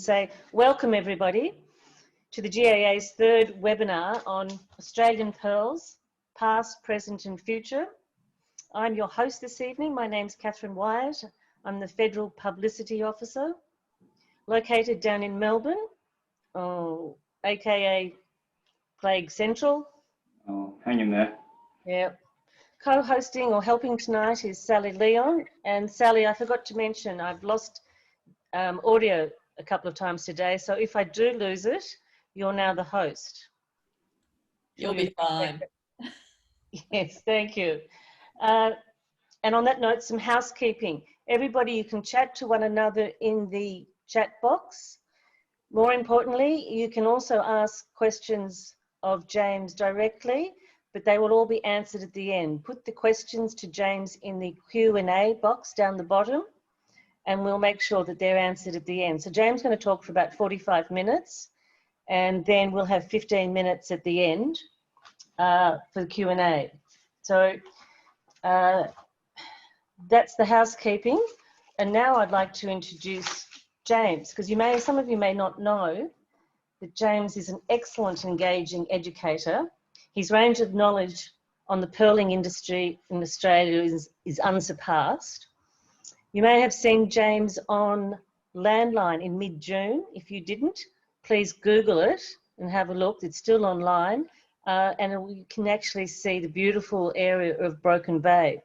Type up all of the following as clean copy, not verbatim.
say welcome everybody to the GAA's third webinar on Australian pearls, past, present and future. I'm your host this evening. My name's Cathy Wyatt. I'm the Federal Publicity Officer, located down in Melbourne, aka Plague Central. Oh, hang in there. Yeah. Co-hosting or helping tonight is Sally Leon. And Sally, I forgot to mention, I've lost audio a couple of times today. So if I do lose it, you're now the host. You'll be fine. Yes, thank you. And on that note, some housekeeping. Everybody, you can chat to one another in the chat box. More importantly, you can also ask questions of James directly, but they will all be answered at the end. Put the questions to James in the Q&A box down the bottom, and we'll make sure that they're answered at the end. So James is going to talk for about 45 minutes, and then we'll have 15 minutes at the end for the Q&A. So that's the housekeeping. And now I'd like to introduce James, because some of you may not know that James is an excellent, engaging educator. His range of knowledge on the pearling industry in Australia is unsurpassed. You may have seen James on Landline in mid-June. If you didn't, please Google it and have a look. It's still online, and you can actually see the beautiful area of Broome Bay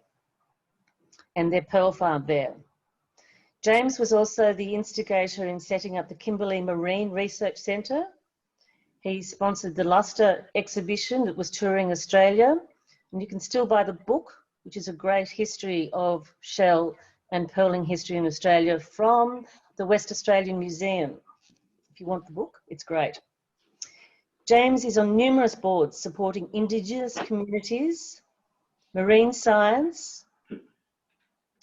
and their pearl farm there. James was also the instigator in setting up the Kimberley Marine Research Centre. He sponsored the Lustre exhibition that was touring Australia, and you can still buy the book, which is a great history of shell and pearling history in Australia from the West Australian Museum. If you want the book, it's great. James is on numerous boards supporting Indigenous communities, marine science,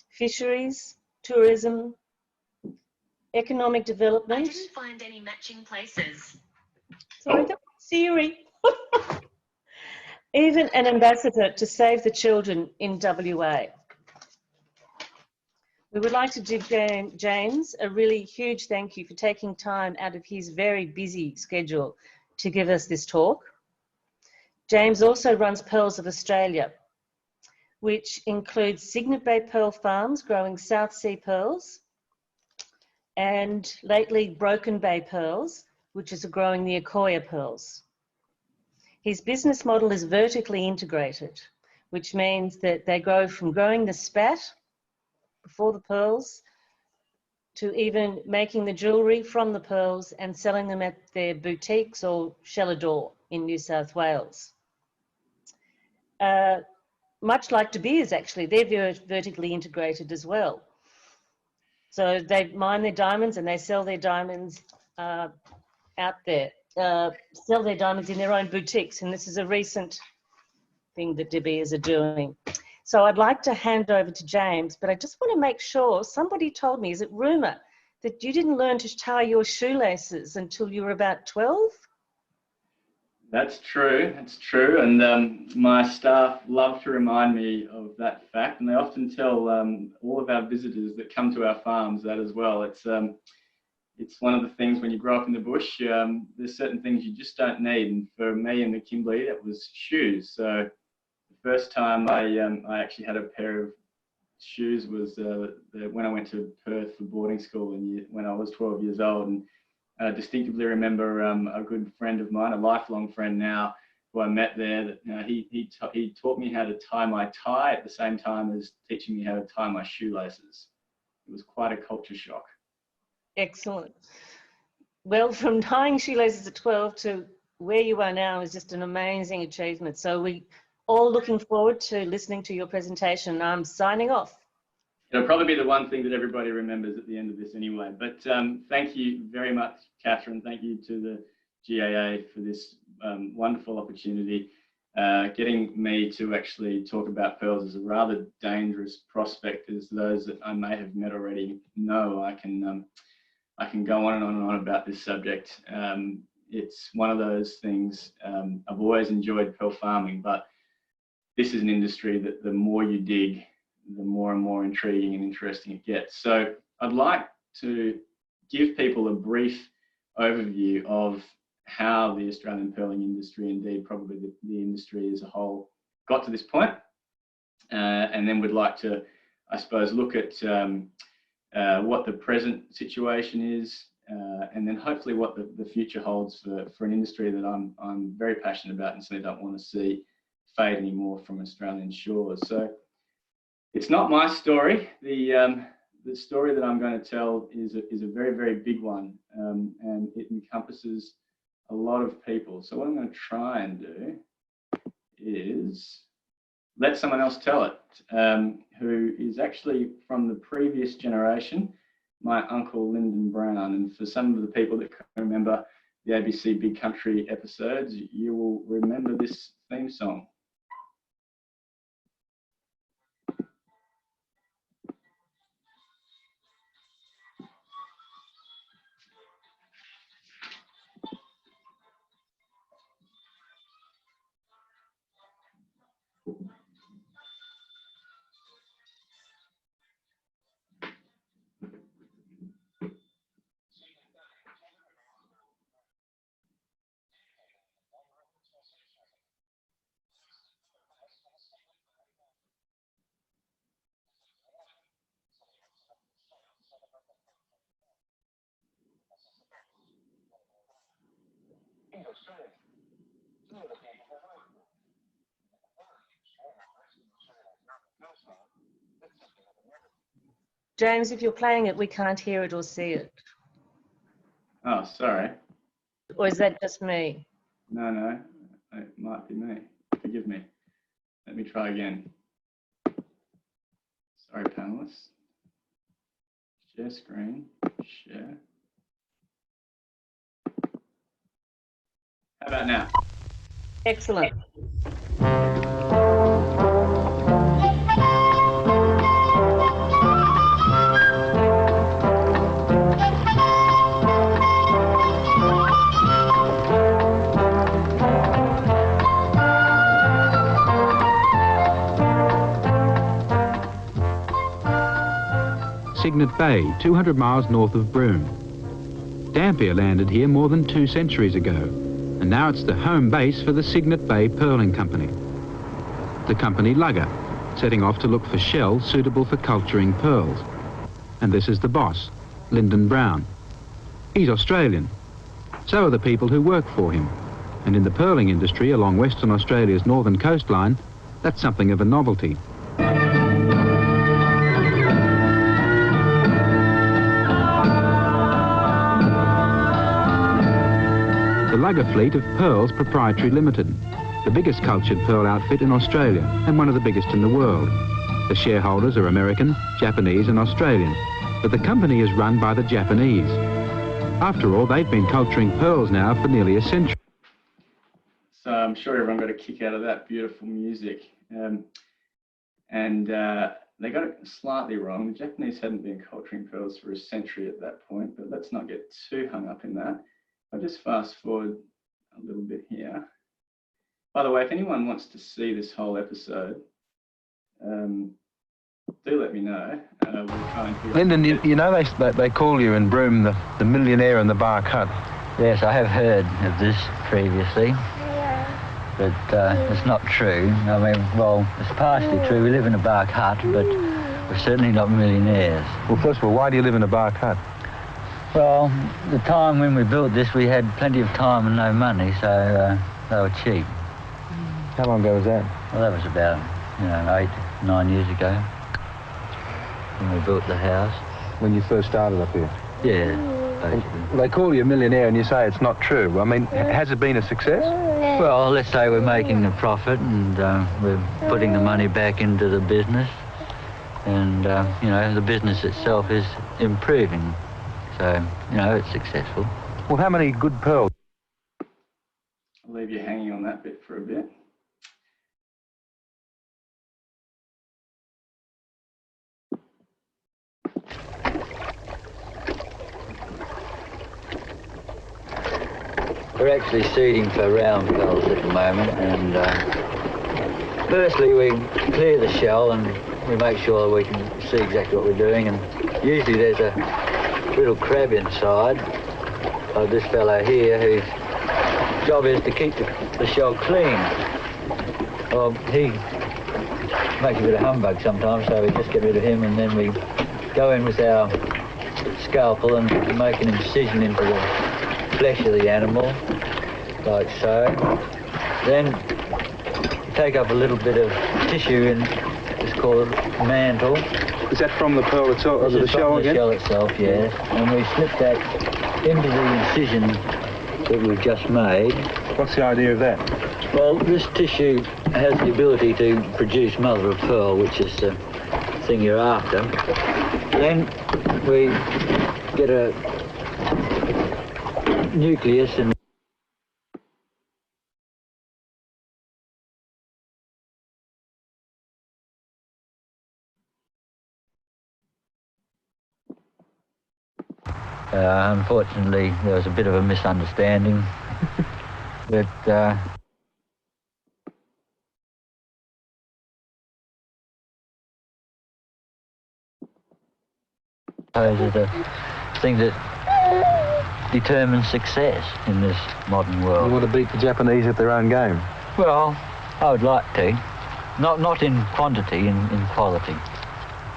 fisheries, tourism, economic development. I didn't find any matching places. Sorry, that was Siri. Even an ambassador to Save the Children in WA. We would like to give James a really huge thank you for taking time out of his very busy schedule to give us this talk. James also runs Pearls of Australia, which includes Cygnet Bay Pearl Farms growing South Sea pearls, and lately Broome Bay Pearls, which is growing the Accoya pearls. His business model is vertically integrated, which means that they go from growing the spat before the pearls to even making the jewellery from the pearls and selling them at their boutiques or Shellador in New South Wales. Much like De Beers, actually, they're vertically integrated as well. So they mine their diamonds and they sell their diamonds out there, sell their diamonds in their own boutiques, and this is a recent thing that De Beers are doing. So I'd like to hand over to James, but I just want to make sure, somebody told me, is it rumour, that you didn't learn to tie your shoelaces until you were about 12? That's true, it's true, and my staff love to remind me of that fact, and they often tell all of our visitors that come to our farms that as well. It's one of the things when you grow up in the bush, there's certain things you just don't need, and for me in the Kimberley, that was shoes. So the first time I actually had a pair of shoes was when I went to Perth for boarding school when I was 12 years old, and I distinctively remember a good friend of mine, a lifelong friend now, who I met there, that he taught me how to tie my tie at the same time as teaching me how to tie my shoelaces. It was quite a culture shock. Excellent. Well, from tying shoelaces at 12 to where you are now is just an amazing achievement. So we all looking forward to listening to your presentation. I'm signing off. It'll probably be the one thing that everybody remembers at the end of this anyway. But thank you very much, Catherine. Thank you to the GAA for this wonderful opportunity. Getting me to actually talk about pearls is a rather dangerous prospect, as those that I may have met already know. I can go on and on about this subject. It's one of those things. I've always enjoyed pearl farming, but this is an industry that the more you dig, the more and more intriguing and interesting it gets. So I'd like to give people a brief overview of how the Australian pearling industry, indeed probably the industry as a whole, got to this point. And then we'd like to, I suppose, look at what the present situation is, and then hopefully what the future holds for an industry that I'm very passionate about and certainly don't want to see fade anymore from Australian shores. So it's not my story. The story that I'm going to tell is a very, very big one, and it encompasses a lot of people. So what I'm going to try and do is let someone else tell it, who is actually from the previous generation, my uncle Lyndon Brown. And for some of the people that can remember the ABC Big Country episodes, you will remember this theme song. James, if you're playing it, we can't hear it or see it. Oh, sorry. Or is that just me? No, it might be me. Forgive me. Let me try again. Sorry, panelists. Share screen, share. How about now? Excellent. Cygnet Bay, 200 miles north of Broome. Dampier landed here more than 2 centuries ago, and now it's the home base for the Cygnet Bay Pearling Company. The company lugger, setting off to look for shells suitable for culturing pearls. And this is the boss, Lyndon Brown. He's Australian. So are the people who work for him. And in the pearling industry along Western Australia's northern coastline, that's something of a novelty. The Lugger Fleet of Pearls Proprietary Limited, the biggest cultured pearl outfit in Australia and one of the biggest in the world. The shareholders are American, Japanese and Australian, but the company is run by the Japanese. After all, they've been culturing pearls now for nearly a century. So I'm sure everyone got a kick out of that beautiful music. They got it slightly wrong. The Japanese hadn't been culturing pearls for a century at that point, but let's not get too hung up in that. I'll just fast forward a little bit here. By the way, if anyone wants to see this whole episode, do let me know. We'll try and Lyndon, you know they call you in Broome the millionaire in the bark hut. Yes, I have heard of this previously, but it's not true. I mean, well, it's partially true. We live in a bark hut, but we're certainly not millionaires. Well, first of all, why do you live in a bark hut? Well, the time when we built this, we had plenty of time and no money, so they were cheap. How long ago was that? Well, that was about, 8, 9 years ago when we built the house. When you first started up here? Yeah, basically. They call you a millionaire and you say it's not true. I mean, has it been a success? Well, let's say we're making a profit and we're putting the money back into the business. And, the business itself is improving. So, it's successful. Well, how many good pearls? I'll leave you hanging on that bit for a bit. We're actually seeding for round pearls at the moment, and firstly we clear the shell and we make sure we can see exactly what we're doing, and usually there's a little crab inside of this fellow here, whose job is to keep the shell clean. Well, he makes a bit of humbug sometimes, so we just get rid of him, and then we go in with our scalpel and make an incision into the flesh of the animal, like so. Then take up a little bit of tissue, and it's called mantle. Is that from the pearl itself, or the shell again? The shell itself, yes. And we slip that into the incision that we've just made. What's the idea of that? Well, this tissue has the ability to produce mother of pearl, which is the thing you're after. Then we get a nucleus and unfortunately, there was a bit of a misunderstanding, but those are the things that determine success in this modern world. You want to beat the Japanese at their own game? Well, I would like to. Not in quantity, in quality.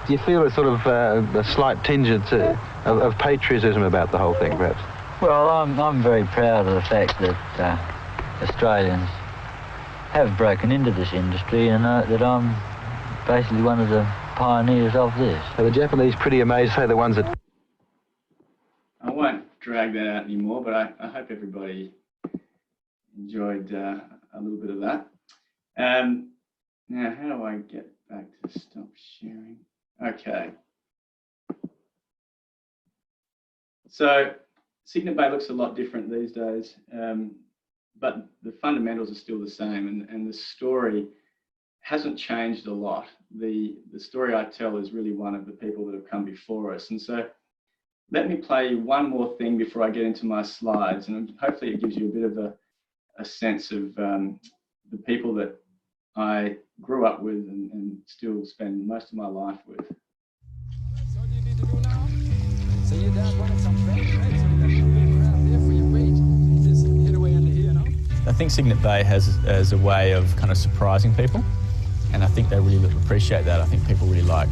Do you feel a sort of a slight tinge of patriotism about the whole thing, perhaps? Well, I'm very proud of the fact that Australians have broken into this industry, and that I'm basically one of the pioneers of this. Are the Japanese pretty amazed, say, the ones that... I won't drag that out anymore, but I hope everybody enjoyed a little bit of that. Now, how do I get back to stop sharing? Okay. So Cygnet Bay looks a lot different these days, but the fundamentals are still the same, and the story hasn't changed a lot. The story I tell is really one of the people that have come before us. And so let me play you one more thing before I get into my slides, and hopefully it gives you a bit of a sense of the people that I grew up with and still spend most of my life with. So what do you need to do now? So your dad wanted some fresh, right? So you got some big crab there for your weight. You just hit away under here, no? I think Cygnet Bay has a way of kind of surprising people, and I think they really appreciate that. I think people really like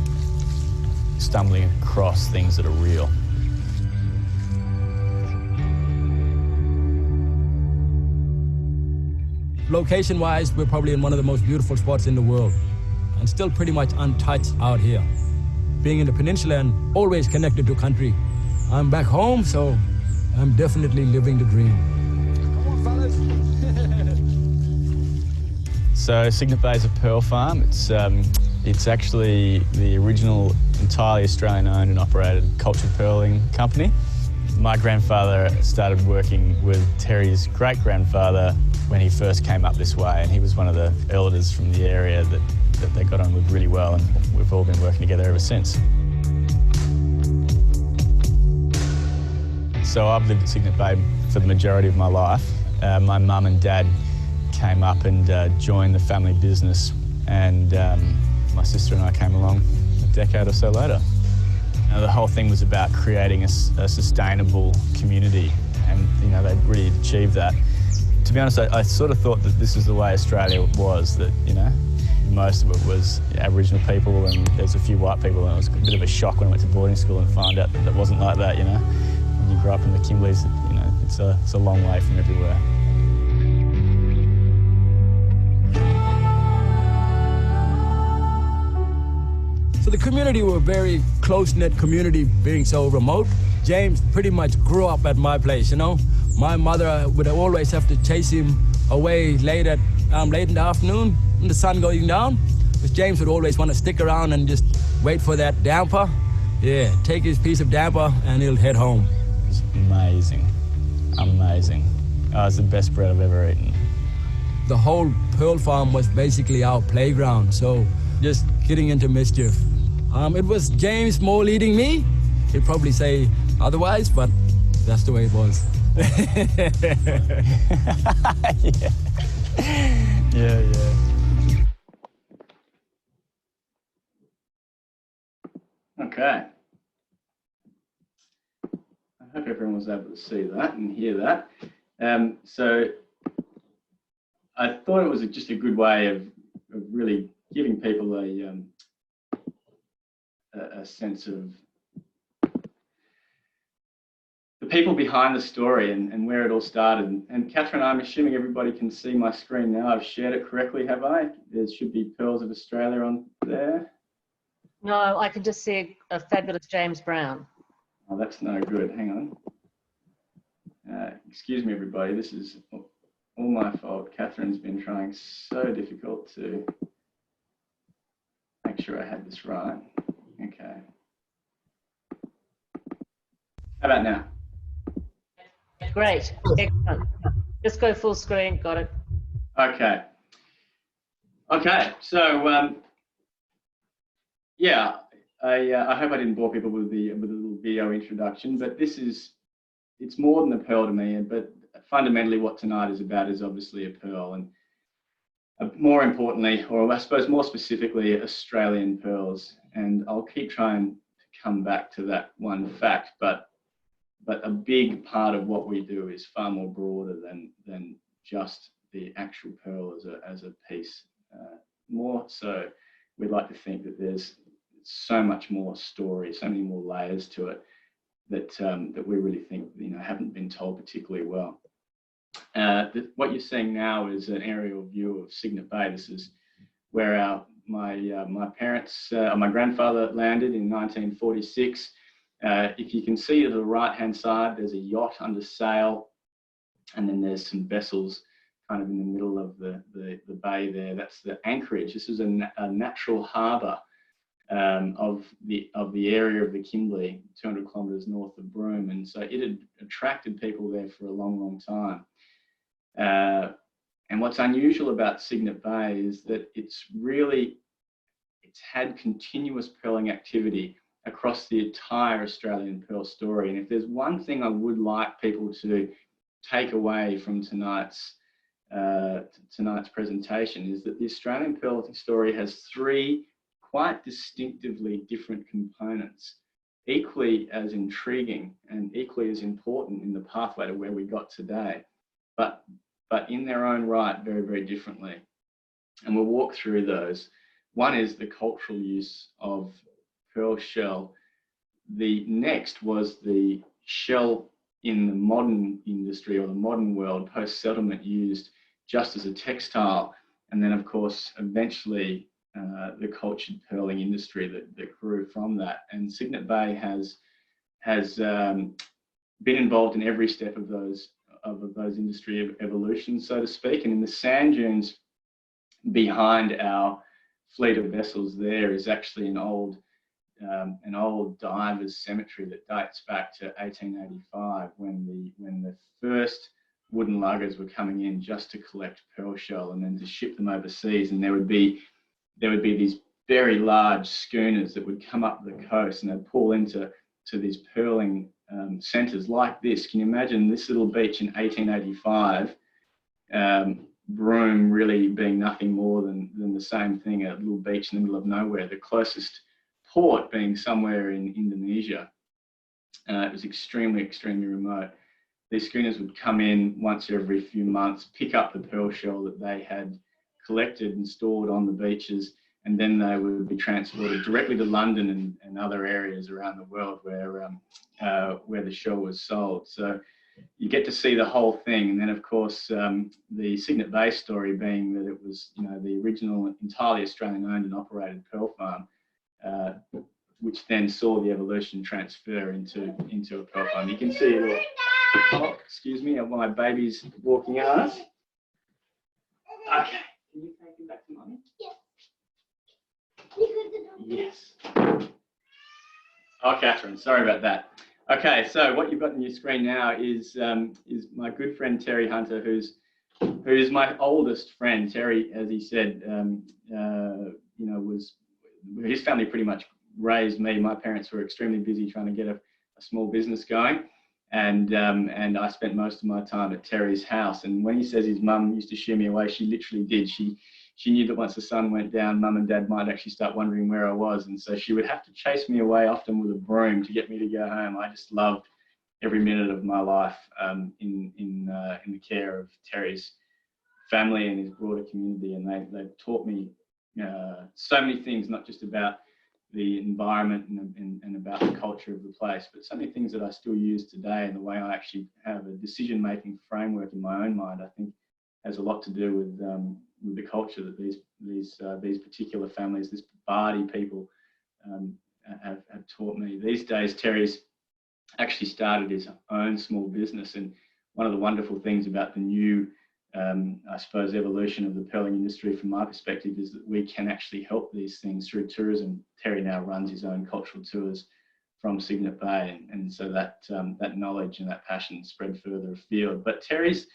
stumbling across things that are real. Location-wise, we're probably in one of the most beautiful spots in the world, and still pretty much untouched out here. Being in the peninsula and always connected to country. I'm back home, so I'm definitely living the dream. Come on, fellas. So Cygnet Bay is a pearl farm. It's actually the original entirely Australian-owned and operated cultured pearling company. My grandfather started working with Terry's great-grandfather when he first came up this way, and he was one of the elders from the area that they got on with really well, and we've all been working together ever since. So I've lived at Cygnet Bay for the majority of my life. My mum and dad came up and joined the family business, and my sister and I came along a decade or so later. Now, the whole thing was about creating a sustainable community, and they really achieved that. To be honest, I sort of thought that this is the way Australia was, that most of it was Aboriginal people and there's a few white people, and it was a bit of a shock when I went to boarding school and found out that it wasn't like that. When you grow up in the Kimberleys, it's a long way from everywhere. So the community were a very close-knit community, being so remote. James pretty much grew up at my place, My mother would always have to chase him away late in the afternoon when the sun going down, because James would always want to stick around and just wait for that damper. Yeah, take his piece of damper and he'll head home. It was amazing, amazing. Oh, it's the best bread I've ever eaten. The whole pearl farm was basically our playground, so just getting into mischief. It was James more leading me. He'd probably say otherwise, but that's the way it was. Yeah. Okay. I hope everyone was able to see that and hear that. So I thought it was just a good way of really giving people a sense of the people behind the story and where it all started. And Catherine, I'm assuming everybody can see my screen now. I've shared it correctly, have I? There should be Pearls of Australia on there. No, I can just see a fabulous James Brown. Oh, that's no good. Hang on. Excuse me, everybody. This is all my fault. Catherine's been trying so difficult to make sure I had this right. Okay. How about now? Great, excellent. Just go full screen, got it. Okay. Okay, so yeah, I hope I didn't bore people with a little video introduction, but it's more than a pearl to me, but fundamentally what tonight is about is obviously a pearl, and more importantly, or I suppose more specifically, Australian pearls. And I'll keep trying to come back to that one fact, but a big part of what we do is far more broader than just the actual pearl as a piece. More so, we'd like to think that there's so much more story, so many more layers to it that we really think haven't been told particularly well. What you're seeing now is an aerial view of Cygnet Bay. This is where my parents, my grandfather landed in 1946. If you can see to the right-hand side, there's a yacht under sail, and then there's some vessels kind of in the middle of the bay there. That's the anchorage. This is a natural harbour of the area of the Kimberley, 200 kilometres north of Broome, and so it had attracted people there for a long, long time. And what's unusual about Cygnet Bay is that it's had continuous pearling activity across the entire Australian pearl story. And if there's one thing I would like people to take away from tonight's presentation, is that the Australian pearl story has three quite distinctively different components, equally as intriguing and equally as important in the pathway to where we got today, but in their own right, very, very differently. And we'll walk through those. One is the cultural use of pearl shell. The next was the shell in the modern industry or the modern world, post-settlement, used just as a textile. And then, of course, eventually the cultured pearling industry that grew from that. And Cygnet Bay has been involved in every step of those industry evolution, so to speak. And in the sand dunes behind our fleet of vessels there is actually an old divers cemetery that dates back to 1885, when the first wooden luggers were coming in just to collect pearl shell and then to ship them overseas. And there would be these very large schooners that would come up the coast, and they'd pull into these pearling centres like this. Can you imagine this little beach in 1885, Broome really being nothing more than the same thing, a little beach in the middle of nowhere, the closest port being somewhere in Indonesia. It was extremely, extremely remote. These schooners would come in once every few months, pick up the pearl shell that they had collected and stored on the beaches, and then they would be transported directly to London and other areas around the world where the shell was sold. So you get to see the whole thing. And then, of course, the Cygnet Bay story being that it was, the original entirely Australian-owned and operated pearl farm, which then saw the evolution transfer into a pearl farm. You can see it all. Oh, excuse me, my baby's walking at us. Okay, can you take him back to mommy? Yes. Oh, Catherine, sorry about that. Okay, so what you've got on your screen now is my good friend Terry Hunter, who's my oldest friend. Terry, as he said, was his family pretty much raised me. My parents were extremely busy trying to get a small business going, and I spent most of my time at Terry's house. And when he says his mum used to shoo me away, she literally did. She knew that once the sun went down, Mum and Dad might actually start wondering where I was. And so she would have to chase me away, often with a broom, to get me to go home. I just loved every minute of my life in the care of Terry's family and his broader community, and they've taught me so many things, not just about the environment and about the culture of the place, but so many things that I still use today, and the way I actually have a decision-making framework in my own mind, I think has a lot to do with the culture that these particular families, this Bardi people, have taught me. These days, Terry's actually started his own small business, and one of the wonderful things about the new I suppose evolution of the pearling industry from my perspective is that we can actually help these things through tourism. Terry now runs his own cultural tours from Cygnet Bay, and so that knowledge and that passion spread further afield. But Terry's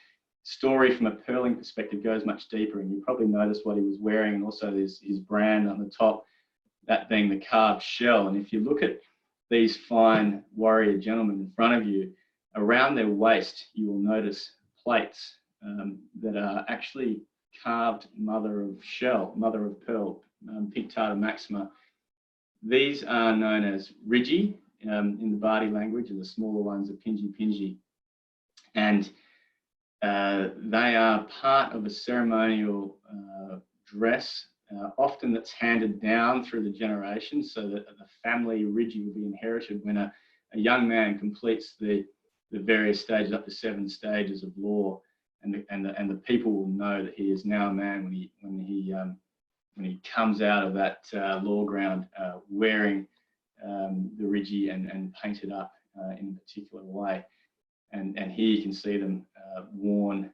story from a pearling perspective goes much deeper, and you probably noticed what he was wearing, and also his brand on the top, that being the carved shell. And if you look at these fine warrior gentlemen in front of you, around their waist you will notice plates that are actually carved mother of pearl, Pictata maxima. These are known as ridgy in the Bardi language, and the smaller ones are pingy. And they are part of a ceremonial dress, often that's handed down through the generations, so that the family ridgy will be inherited when a young man completes the various stages, up to 7 stages of law. And the people will know that he is now a man when he comes out of that law ground wearing the ridgy and painted up in a particular way. And here you can see them worn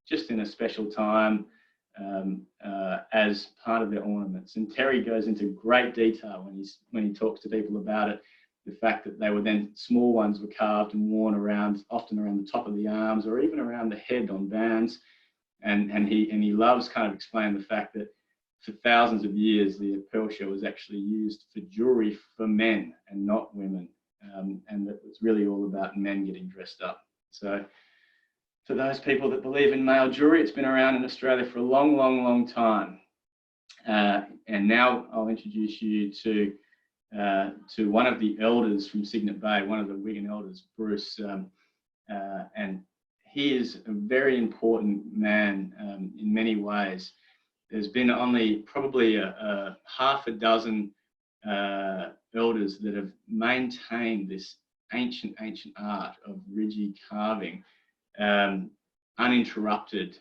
just in a special time as part of their ornaments. And Terry goes into great detail when he talks to people about it. The fact that they were then, small ones were carved and worn around, often around the top of the arms or even around the head on bands. And he loves kind of explaining the fact that for thousands of years, the pearl shell was actually used for jewelry for men and not women. And that it's really all about men getting dressed up. So for those people that believe in male jewelry, it's been around in Australia for a long, long, long time. And now I'll introduce you to one of the elders from Cygnet Bay, one of the Wigan elders, Bruce, and he is a very important man in many ways. There's been only probably a half a dozen elders that have maintained this ancient art of ridgy carving uninterrupted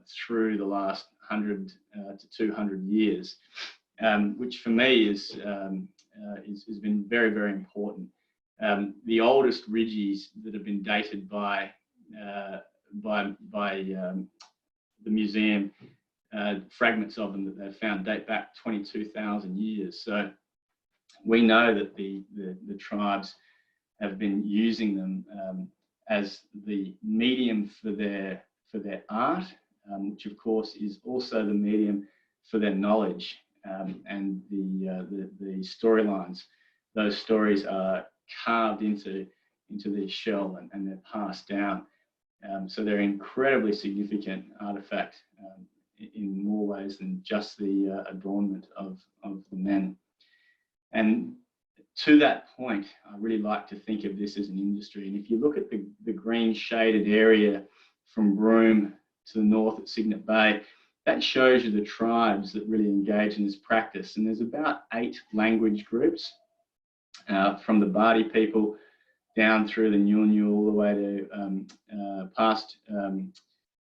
through the last 100 to 200 years, which for me has been very, very important. The oldest ridgies that have been dated by the museum, fragments of them that they've found date back 22,000 years. So we know that the tribes have been using them as the medium for their art, which of course is also the medium for their knowledge. And the storylines, those stories are carved into the shell and they're passed down. So they're incredibly significant artifact in more ways than just the adornment of the men. And to that point, I really like to think of this as an industry. And if you look at the green shaded area from Broome to the north at Cygnet Bay, that shows you the tribes that really engage in this practice. And there's about 8 language groups, from the Bardi people down through the Nyunyu all the way to past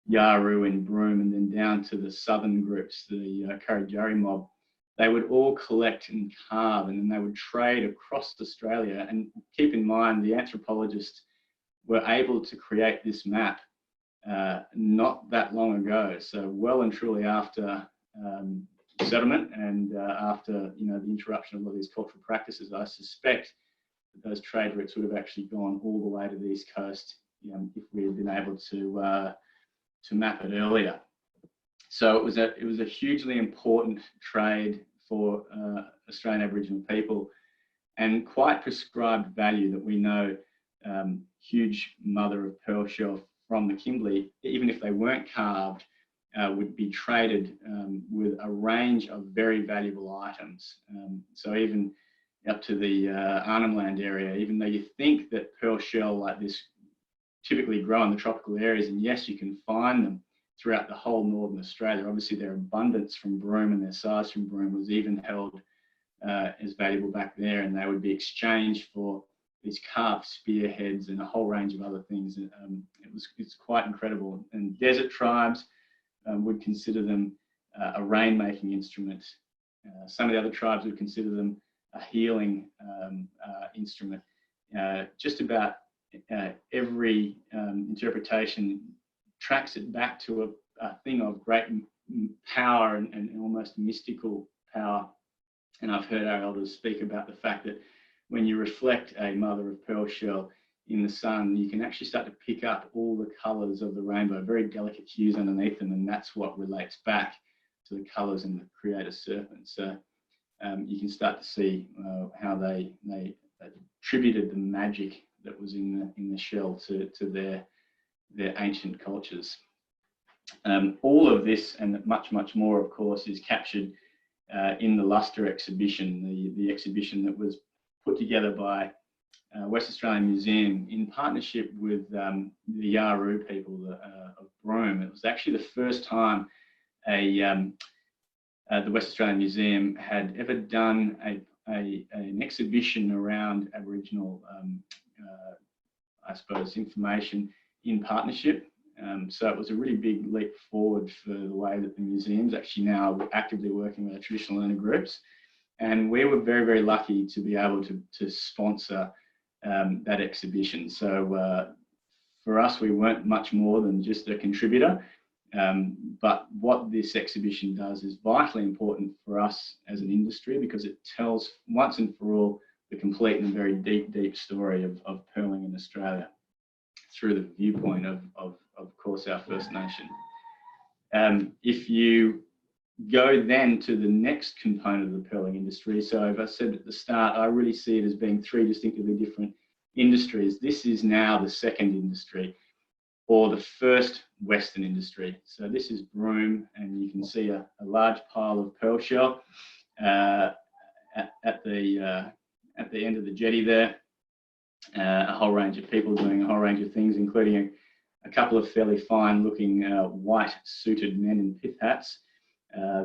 Yaru in Broome, and then down to the southern groups, the Kurrajari mob. They would all collect and carve, and then they would trade across Australia. And keep in mind, the anthropologists were able to create this map not that long ago, so well and truly after settlement and after the interruption of all these cultural practices. I suspect that those trade routes would have actually gone all the way to the East Coast if we had been able to map it earlier. So it was a hugely important trade for Australian Aboriginal people, and quite prescribed value that we know huge mother of pearl shell from the Kimberley, even if they weren't carved, would be traded with a range of very valuable items. So even up to the Arnhem Land area, even though you think that pearl shell like this typically grow in the tropical areas, and yes, you can find them throughout the whole northern Australia. Obviously, their abundance from Broome and their size from Broome was even held as valuable back there, and they would be exchanged for these carved spearheads and a whole range of other things. It's quite incredible. And desert tribes would consider them a rain-making instrument. Some of the other tribes would consider them a healing instrument. Just about every interpretation tracks it back to a thing of great power and almost mystical power. And I've heard our elders speak about the fact that when you reflect a mother of pearl shell in the sun, you can actually start to pick up all the colours of the rainbow, very delicate hues underneath them, and that's what relates back to the colours in the Creator serpent. So you can start to see how they attributed the magic that was in the shell to their ancient cultures. All of this and much more, of course, is captured in the Lustre exhibition, the exhibition that was put together by West Australian Museum in partnership with the Yaru people of Broome. It was actually the first time the West Australian Museum had ever done an exhibition around Aboriginal, I suppose, information in partnership. So it was a really big leap forward for the way that the museum's actually now actively working with our traditional learner groups. And we were very lucky to be able to sponsor that exhibition. So for us, we weren't much more than just a contributor. But what this exhibition does is vitally important for us as an industry, because it tells once and for all the complete and very deep story of pearling in Australia through the viewpoint of course, our First Nation. If you go then to the next component of the pearling industry, so as I said at the start, I really see it as being three distinctively different industries. This is now the second industry, or the first Western industry. So this is Broome, and you can see a large pile of pearl shell at the end of the jetty there. A whole range of people doing a whole range of things, including a couple of fairly fine-looking white suited men in pith hats,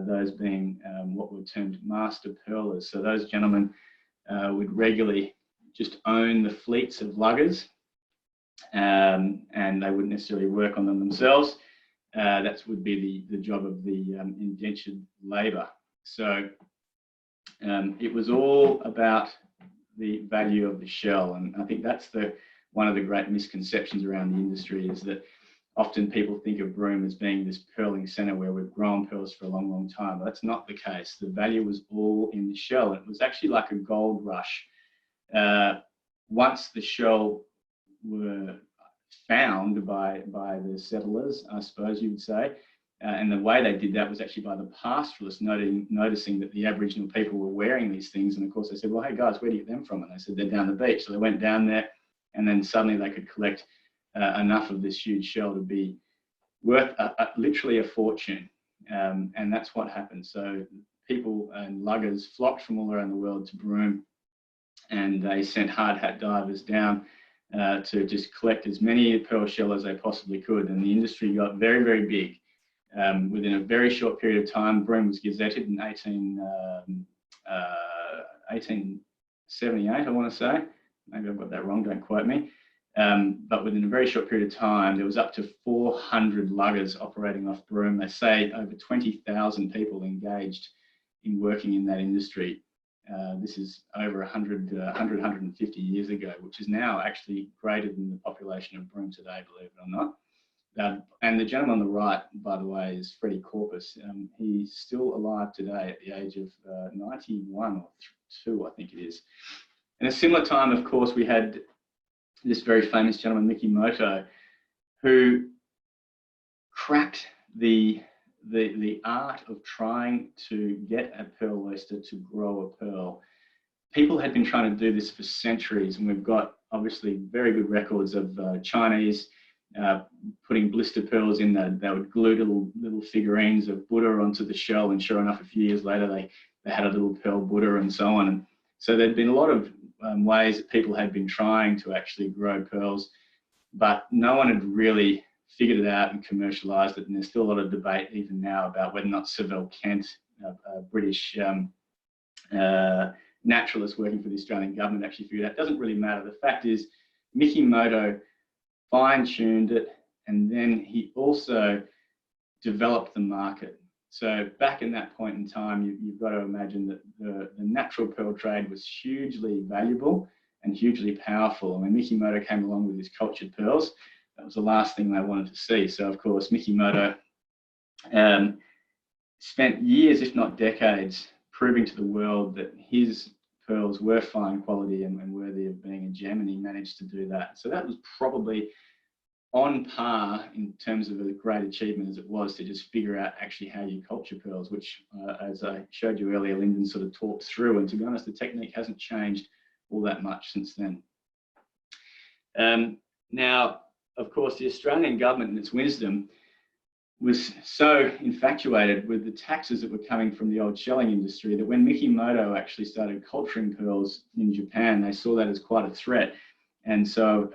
those being what were termed master pearlers. So those gentlemen would regularly just own the fleets of luggers, and they wouldn't necessarily work on them themselves. That would be the job of the indentured labour. So it was all about the value of the shell, and I think that's one of the great misconceptions around the industry, is that often people think of Broome as being this pearling centre where we've grown pearls for a long time. But that's not the case. The value was all in the shell. It was actually like a gold rush. Once the shell were found by the settlers, I suppose you would say, and the way they did that was actually by the pastoralists noticing that the Aboriginal people were wearing these things. And of course they said, well, hey guys, where do you get them from? And they said, they're down the beach. So they went down there, and then suddenly they could collect enough of this huge shell to be worth literally a fortune. And that's what happened. So people and luggers flocked from all around the world to Broome, and they sent hard hat divers down to just collect as many pearl shell as they possibly could. And the industry got very big. Within a very short period of time, Broome was gazetted in 1878, I want to say. Maybe I've got that wrong, don't quote me. But within a very short period of time, there was up to 400 luggers operating off Broome. They say over 20,000 people engaged in working in that industry. This is over 150 years ago, which is now actually greater than the population of Broome today, believe it or not. And the gentleman on the right, by the way, is Freddie Corpus. He's still alive today at the age of 91 or 2, I think it is. In a similar time, of course, we had this very famous gentleman, Mikimoto, who cracked the art of trying to get a pearl oyster to grow a pearl. People had been trying to do this for centuries, and we've got obviously very good records of Chinese putting blister pearls in that. They would glue little figurines of Buddha onto the shell, and sure enough, a few years later, they had a little pearl Buddha and so on. So there'd been a lot of ways that people had been trying to actually grow pearls, but no one had really figured it out and commercialised it. And there's still a lot of debate even now about whether or not Sir Kent, a British naturalist working for the Australian government, actually figured it out. It doesn't really matter. The fact is, Mikimoto fine-tuned it, and then he also developed the market. So back in that point in time, you've got to imagine that the natural pearl trade was hugely valuable and hugely powerful. And when Mikimoto came along with his cultured pearls, that was the last thing they wanted to see. So of course, Mikimoto spent years, if not decades, proving to the world that his pearls were fine quality and worthy of being a gem, and he managed to do that. So that was probably on par in terms of a great achievement as it was to just figure out actually how you culture pearls, which, as I showed you earlier, Lyndon sort of talked through. And to be honest, the technique hasn't changed all that much since then. Now, of course, the Australian government, in its wisdom, was so infatuated with the taxes that were coming from the old shelling industry that when Mikimoto actually started culturing pearls in Japan, they saw that as quite a threat. And so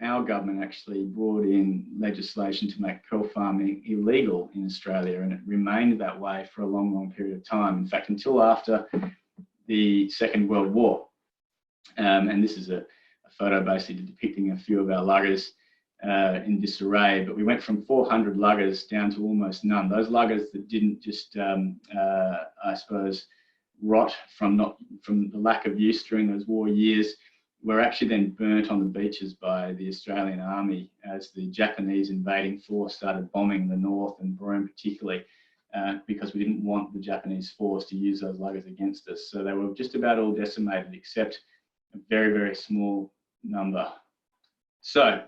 our government actually brought in legislation to make pearl farming illegal in Australia, and it remained that way for a long, long period of time. In fact, until after the Second World War. And this is a photo basically depicting a few of our luggers in disarray, but we went from 400 luggers down to almost none. Those luggers that didn't just, I suppose, rot from the lack of use during those war years, were actually then burnt on the beaches by the Australian Army as the Japanese invading force started bombing the north and Broome particularly, because we didn't want the Japanese force to use those luggers against us. So they were just about all decimated except a very, very small number. So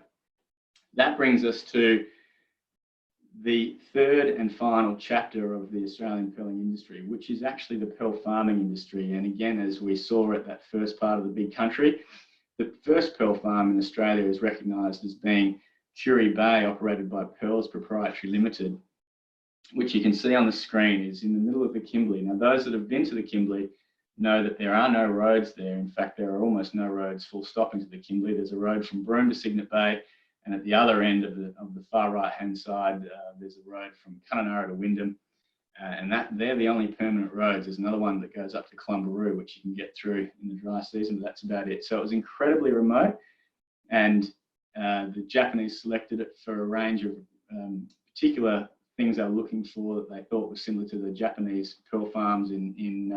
that brings us to the third and final chapter of the Australian pearling industry, which is actually the pearl farming industry. And again, as we saw at that first part of the big country, the first pearl farm in Australia is recognised as being Curie Bay, operated by Pearls Proprietary Limited, which you can see on the screen is in the middle of the Kimberley. Now, those that have been to the Kimberley know that there are no roads there. In fact, there are almost no roads full stop into the Kimberley. There's a road from Broome to Cygnet Bay, and at the other end of the far right-hand side, there's a road from Kununurra to Wyndham, and they're the only permanent roads. There's another one that goes up to Clumbaroo, which you can get through in the dry season, but that's about it. So it was incredibly remote, and the Japanese selected it for a range of particular things they were looking for that they thought were similar to the Japanese pearl farms in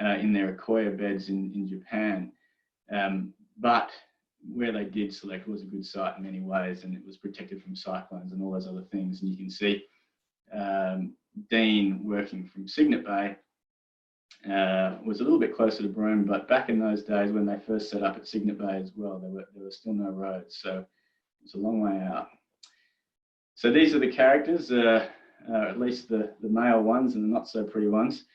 their Ikoya beds in Japan. But where they did select was a good site in many ways, and it was protected from cyclones and all those other things. And you can see Dean working from Cygnet Bay was a little bit closer to Broome, but back in those days when they first set up at Cygnet Bay as well, there were still no roads, so it was a long way out. So these are the characters, at least the male ones and the not so pretty ones.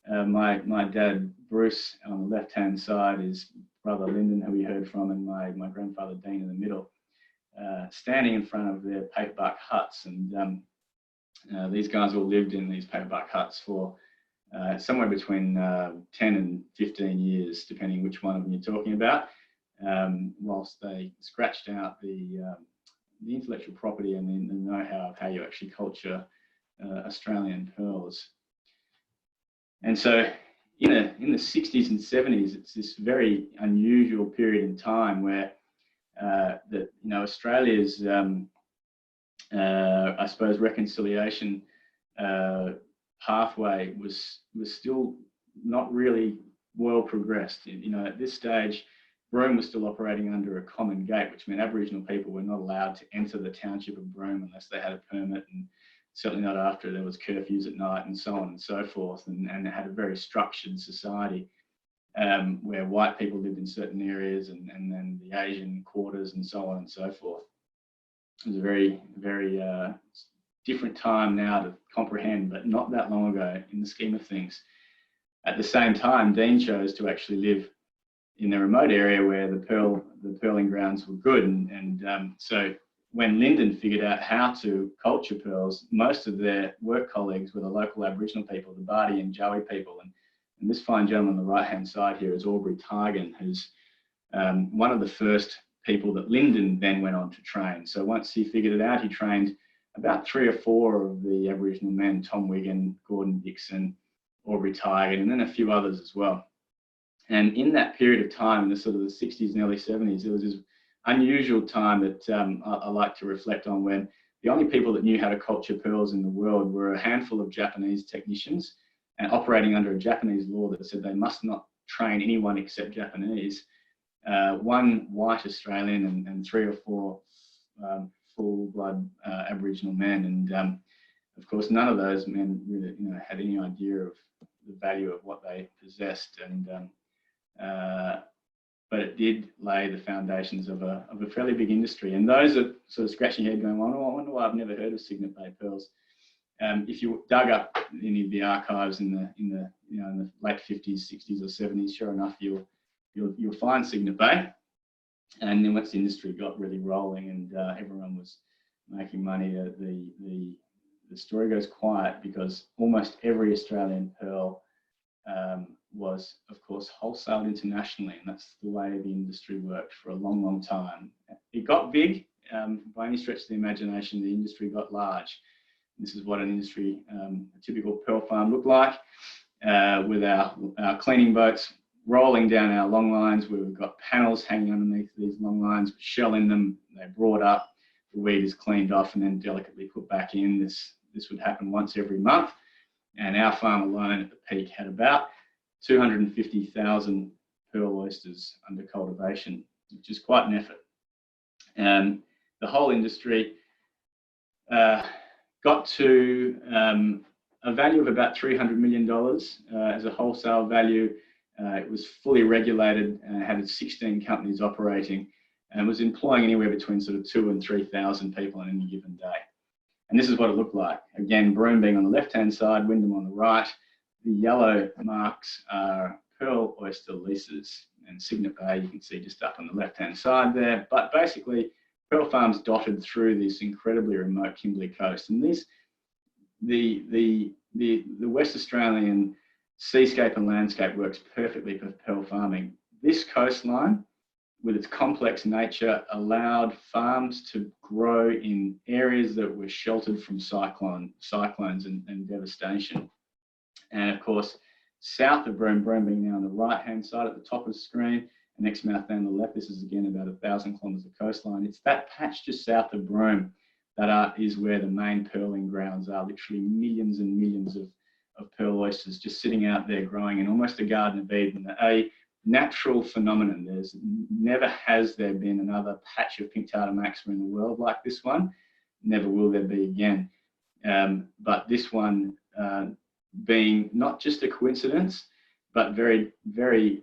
My dad, Bruce, on the left-hand side is brother Lyndon, who we heard from, and my grandfather Dean in the middle, standing in front of their paperbark huts. And these guys all lived in these paperbark huts for somewhere between 10 and 15 years, depending which one of them you're talking about, whilst they scratched out the intellectual property and the know-how of how you actually culture Australian pearls. And so in the 60s and 70s, it's this very unusual period in time where Australia's I suppose reconciliation pathway was still not really well progressed. At this stage, Broome was still operating under a common gate, which meant Aboriginal people were not allowed to enter the township of Broome unless they had a permit, and certainly not after there was curfews at night and so on and so forth. And it had a very structured society where white people lived in certain areas and then the Asian quarters and so on and so forth. It was a very, very different time now to comprehend, but not that long ago in the scheme of things. At the same time, Dean chose to actually live in the remote area where the pearling grounds were good. And so when Lyndon figured out how to culture pearls, most of their work colleagues were the local Aboriginal people, the Bardi and Joey people. And And this fine gentleman on the right-hand side here is Aubrey Targan, who's one of the first people that Lyndon then went on to train. So once he figured it out, he trained about 3 or 4 of the Aboriginal men, Tom Wigan, Gordon Dixon, Aubrey Targan, and then a few others as well. And in that period of time, in the sort of the 60s and early 70s, there was this unusual time that I like to reflect on, when the only people that knew how to culture pearls in the world were a handful of Japanese technicians, and operating under a Japanese law that said they must not train anyone except Japanese. 1 white Australian and 3 or 4 full-blood Aboriginal men, and of course none of those men really, had any idea of the value of what they possessed, and but it did lay the foundations of a fairly big industry. And those are sort of scratching your head, going, "Oh, I wonder why I've never heard of Cygnet Bay Pearls." If you dug up any of the archives in the late 50s, 60s, or 70s, sure enough, you'll find Cygnet Bay. And then once the industry got really rolling and everyone was making money, the story goes quiet, because almost every Australian pearl was, of course, wholesaled internationally, and that's the way the industry worked for a long, long time. It got big. By any stretch of the imagination, the industry got large. This is what an industry, a typical pearl farm looked like, with our cleaning boats rolling down our long lines, where we've got panels hanging underneath these long lines with shell in them. They're brought up, the weed is cleaned off and then delicately put back in. This would happen once every month. And our farm alone at the peak had about 250,000 pearl oysters under cultivation, which is quite an effort. The whole industry got to a value of about $300 million as a wholesale value. It was fully regulated and had 16 companies operating, and was employing anywhere between sort of 2,000 and 3,000 people on any given day. And this is what it looked like. Again, Broome being on the left-hand side, Wyndham on the right. The yellow marks are pearl oyster leases, and Cygnet Bay you can see just up on the left-hand side there. But basically, pearl farms dotted through this incredibly remote Kimberley Coast. And the West Australian seascape and landscape works perfectly for pearl farming. This coastline, with its complex nature, allowed farms to grow in areas that were sheltered from cyclones and devastation. And of course, south of Broome, Broome being now on the right-hand side at the top of the screen, and Exmouth down the left, this is again about 1,000 kilometres of coastline. It's that patch just south of Broome that is where the main pearling grounds are, literally millions and millions of pearl oysters just sitting out there growing in almost a Garden of Eden, a natural phenomenon. There's never has there been another patch of pink tartar maxima in the world like this one. Never will there be again. But this one being not just a coincidence, but very, very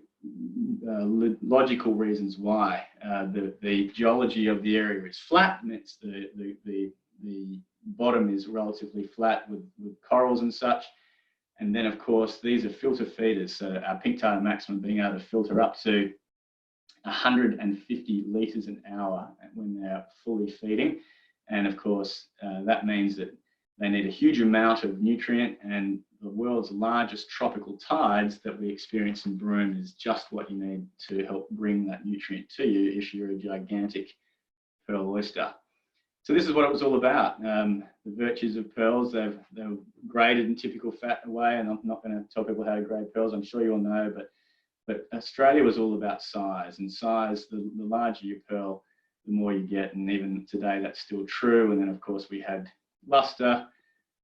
logical reasons why. The geology of the area is flat, and it's the bottom is relatively flat with corals and such. And then, of course, these are filter feeders. So our pink tartar maximum being able to filter up to 150 litres an hour when they're fully feeding. And of course, that means that they need a huge amount of nutrient, and the world's largest tropical tides that we experience in Broome is just what you need to help bring that nutrient to you if you're a gigantic pearl oyster. So this is what it was all about. The virtues of pearls, they were graded in typical fat way, and I'm not going to tell people how to grade pearls, I'm sure you all know, but Australia was all about size, and size, the larger your pearl, the more you get, and even today that's still true. And then of course we had lustre,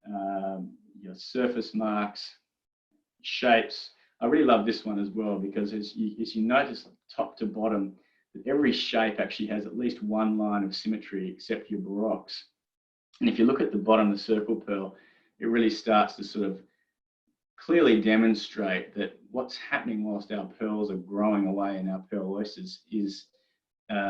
your surface marks, shapes. I really love this one as well, because as you notice top to bottom, that every shape actually has at least one line of symmetry except your baroques. And if you look at the bottom, the circle pearl, it really starts to sort of clearly demonstrate that what's happening whilst our pearls are growing away in our pearl oysters is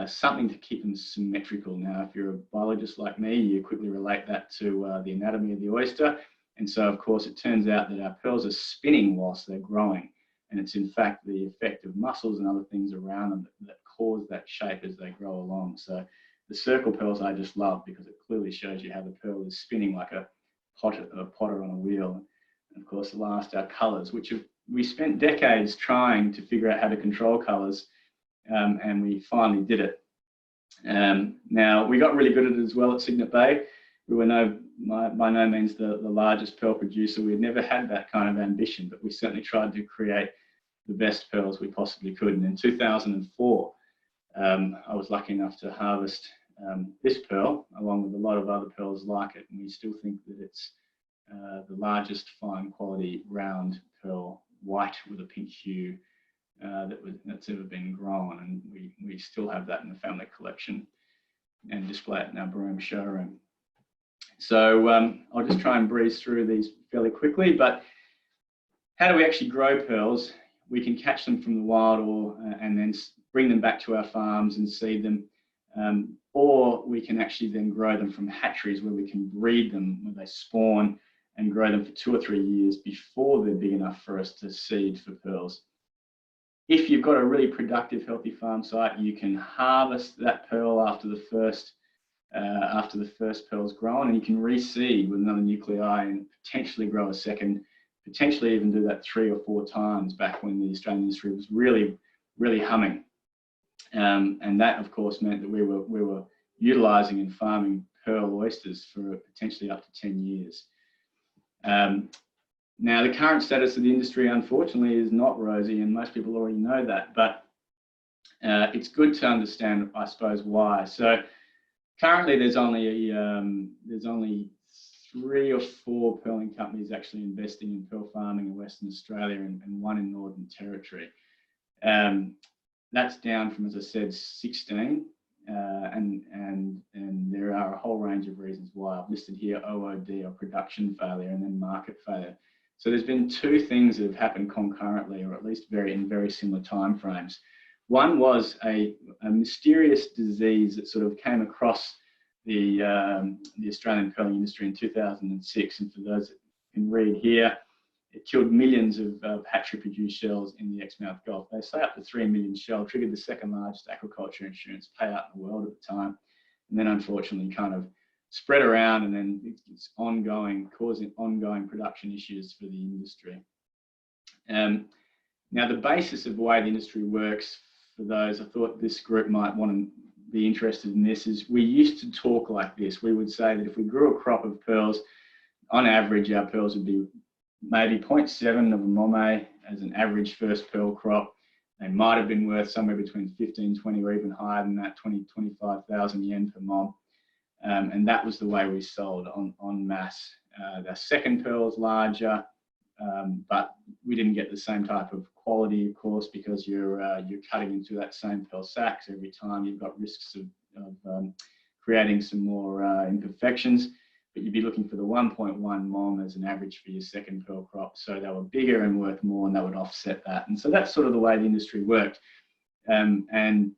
something to keep them symmetrical. Now, if you're a biologist like me, you quickly relate that to the anatomy of the oyster. And so, of course, it turns out that our pearls are spinning whilst they're growing. And it's in fact the effect of muscles and other things around them that cause that shape as they grow along. So the circle pearls I just love, because it clearly shows you how the pearl is spinning like a potter on a wheel. And of course, last, our colours, which have we spent decades trying to figure out how to control colours, and we finally did it. Now, we got really good at it as well at Cygnet Bay. We were by no means the largest pearl producer. We had never had that kind of ambition, but we certainly tried to create the best pearls we possibly could. And in 2004, I was lucky enough to harvest this pearl, along with a lot of other pearls like it. And we still think that it's the largest fine quality round pearl, white with a pink hue, that's ever been grown. And we still have that in the family collection and display it in our Broome showroom. So I'll just try and breeze through these fairly quickly, but how do we actually grow pearls? We can catch them from the wild and then bring them back to our farms and seed them, or we can actually then grow them from hatcheries where we can breed them when they spawn and grow them for 2 or 3 years before they're big enough for us to seed for pearls. If you've got a really productive, healthy farm site, you can harvest that pearl after the first pearl's grown, and you can reseed with another nuclei and potentially grow a second, potentially even do that 3 or 4 times back when the Australian industry was really, really humming. And that, of course, meant that we were utilising and farming pearl oysters for potentially up to 10 years. Now, the current status of the industry, unfortunately, is not rosy, and most people already know that, but it's good to understand, I suppose, why. So currently, there's only 3 or 4 pearling companies actually investing in pearl farming in Western Australia, and 1 in Northern Territory. That's down from, as I said, 16, and there are a whole range of reasons why. I've listed here OOD, or production failure, and then market failure. So there's been 2 things that have happened concurrently, or at least in very similar timeframes. One was a mysterious disease that sort of came across the Australian pearling industry in 2006, and for those that can read here, it killed millions of hatchery-produced shells in the Exmouth Gulf. They say up to 3 million shells, triggered the 2nd largest aquaculture insurance payout in the world at the time, and then unfortunately kind of spread around, and then it's causing ongoing production issues for the industry. Now, the basis of the way the industry works, for those I thought this group might want to be interested in this, is we used to talk like this. We would say that if we grew a crop of pearls, on average, our pearls would be maybe 0.7 of a momme as an average first pearl crop. They might have been worth somewhere between 15, 20, or even higher than that, 20, 25,000 yen per mom. And that was the way we sold en masse. The second pearl's larger, but we didn't get the same type of quality, of course, because you're cutting into that same pearl sac. So every time you've got risks of creating some more imperfections, but you'd be looking for the 1.1 mom as an average for your second pearl crop. So they were bigger and worth more, and that would offset that. And so that's sort of the way the industry worked. And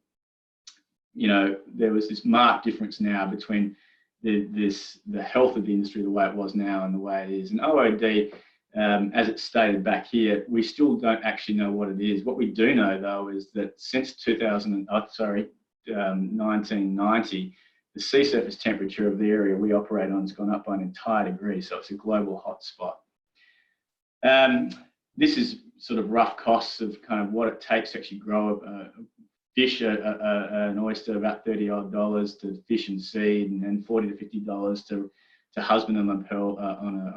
you know, there was this marked difference now between the health of the industry, the way it was now and the way it is. And OOD, as it's stated back here, we still don't actually know what it is. What we do know, though, is that since 1990, the sea surface temperature of the area we operate on has gone up by an entire degree, so it's a global hotspot. This is sort of rough costs of kind of what it takes to actually grow a fish, an oyster, about $30 odd to fish and seed, and then $40 to $50 to husband them on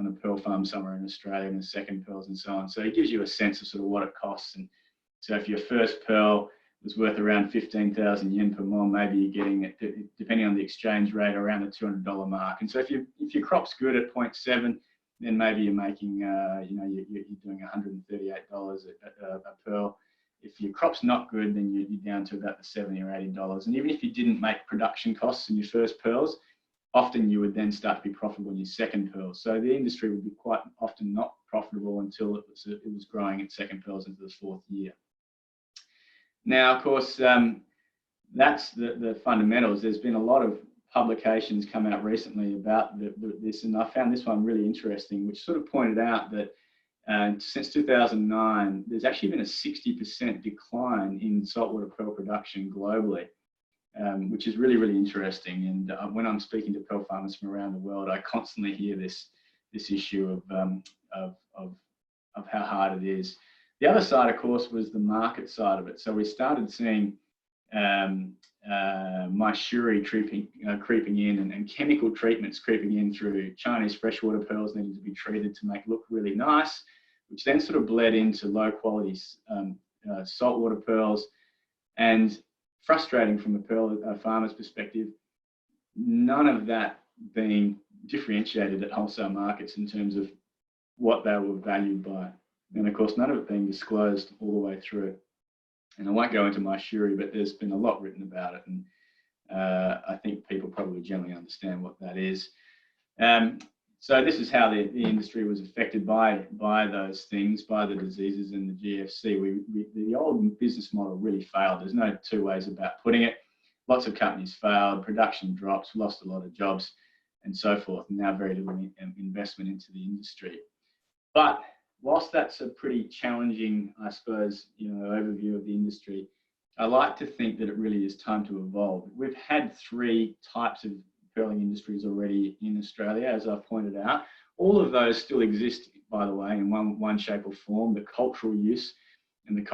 a pearl farm somewhere in Australia, and the second pearls and so on. So it gives you a sense of sort of what it costs. And so if your first pearl was worth around 15,000 yen per mom, maybe you're getting it, depending on the exchange rate, around the $200 mark. And so if your crop's good at 0.7, then maybe you're making, you're doing $138 a pearl. If your crop's not good, then you're down to about the $70 or $80. And even if you didn't make production costs in your first pearls, often you would then start to be profitable in your second pearls. So the industry would be quite often not profitable until it was growing its second pearls into the 4th year. Now, of course, that's the fundamentals. There's been a lot of publications come out recently about this, and I found this one really interesting, which sort of pointed out that since 2009, there's actually been a 60% decline in saltwater pearl production globally, which is really, really interesting. And when I'm speaking to pearl farmers from around the world, I constantly hear this issue of how hard it is. The other side, of course, was the market side of it. So we started seeing myshuri creeping in and chemical treatments creeping in through Chinese freshwater pearls needing to be treated to make look really nice, which then sort of bled into low quality saltwater pearls. And frustrating from a pearl farmer's perspective, none of that being differentiated at wholesale markets in terms of what they were valued by. And of course, none of it being disclosed all the way through. And I won't go into myshuri, but there's been a lot written about it. And I think people probably generally understand what that is. So this is how the industry was affected by those things, by the diseases and the GFC. The old business model really failed. There's no two ways about putting it. Lots of companies failed, production drops, lost a lot of jobs and so forth, and now very little investment into the industry. But whilst that's a pretty challenging, I suppose, overview of the industry, I like to think that it really is time to evolve. We've had 3 types of pearling industries already in Australia, as I've pointed out. All of those still exist, by the way, in one shape or form. The cultural use and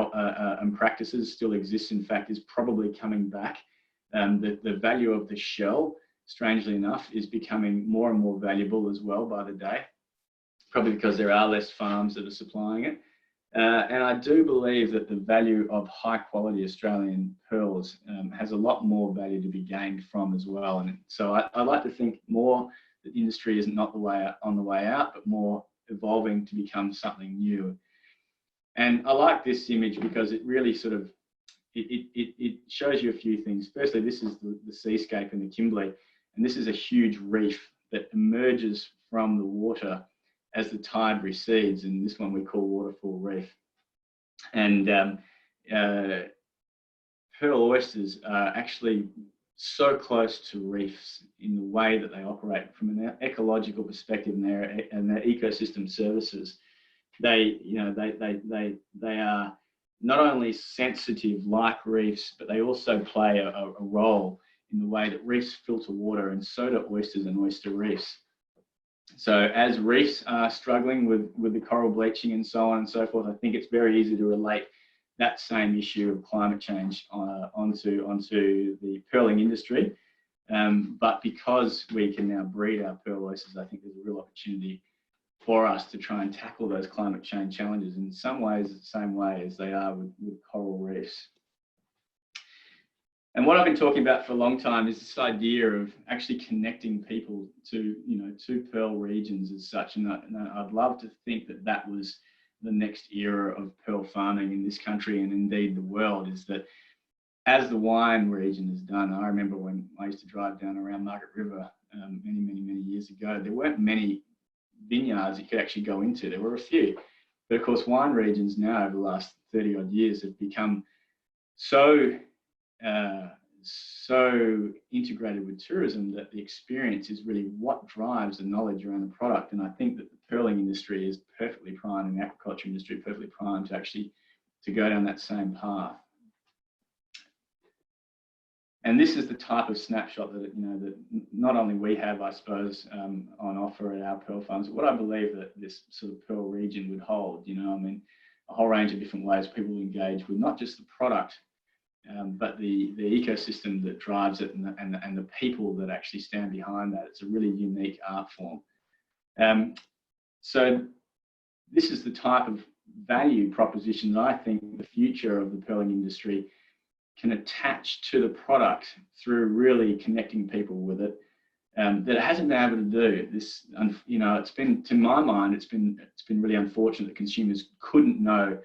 and practices still exist. In fact, is probably coming back. The value of the shell, strangely enough, is becoming more and more valuable as well by the day, probably because there are less farms that are supplying it. And I do believe that the value of high quality Australian pearls has a lot more value to be gained from as well. And so I like to think more that the industry isn't not on the way out, but more evolving to become something new. And I like this image because it really sort of, it shows you a few things. Firstly, this is the seascape in the Kimberley, and this is a huge reef that emerges from the water as the tide recedes, and this one we call waterfall reef. And pearl oysters are actually so close to reefs in the way that they operate from an ecological perspective and their ecosystem services. They are not only sensitive like reefs, but they also play a role in the way that reefs filter water, and so do oysters and oyster reefs. So as reefs are struggling with the coral bleaching and so on and so forth, I think it's very easy to relate that same issue of climate change onto the pearling industry. But because we can now breed our pearl oysters, I think there's a real opportunity for us to try and tackle those climate change challenges in some ways the same way as they are with coral reefs. And what I've been talking about for a long time is this idea of actually connecting people to pearl regions as such. And I'd love to think that that was the next era of pearl farming in this country and indeed the world, is that as the wine region has done. I remember when I used to drive down around Margaret River many years ago, there weren't many vineyards you could actually go into. There were a few. But of course, wine regions now over the last 30 odd years have become so integrated with tourism that the experience is really what drives the knowledge around the product. And I think that the pearling industry is perfectly primed, and the aquaculture industry perfectly primed to go down that same path. And this is the type of snapshot that that not only we have, I suppose, on offer at our pearl farms, but what I believe that this sort of pearl region would hold. I mean, a whole range of different ways people engage with not just the product, but the ecosystem that drives it and the people that actually stand behind that. It's a really unique art form. So this is the type of value proposition that I think the future of the pearling industry can attach to the product through really connecting people with it, that it hasn't been able to do. This, it's been, to my mind, it's been really unfortunate that consumers couldn't know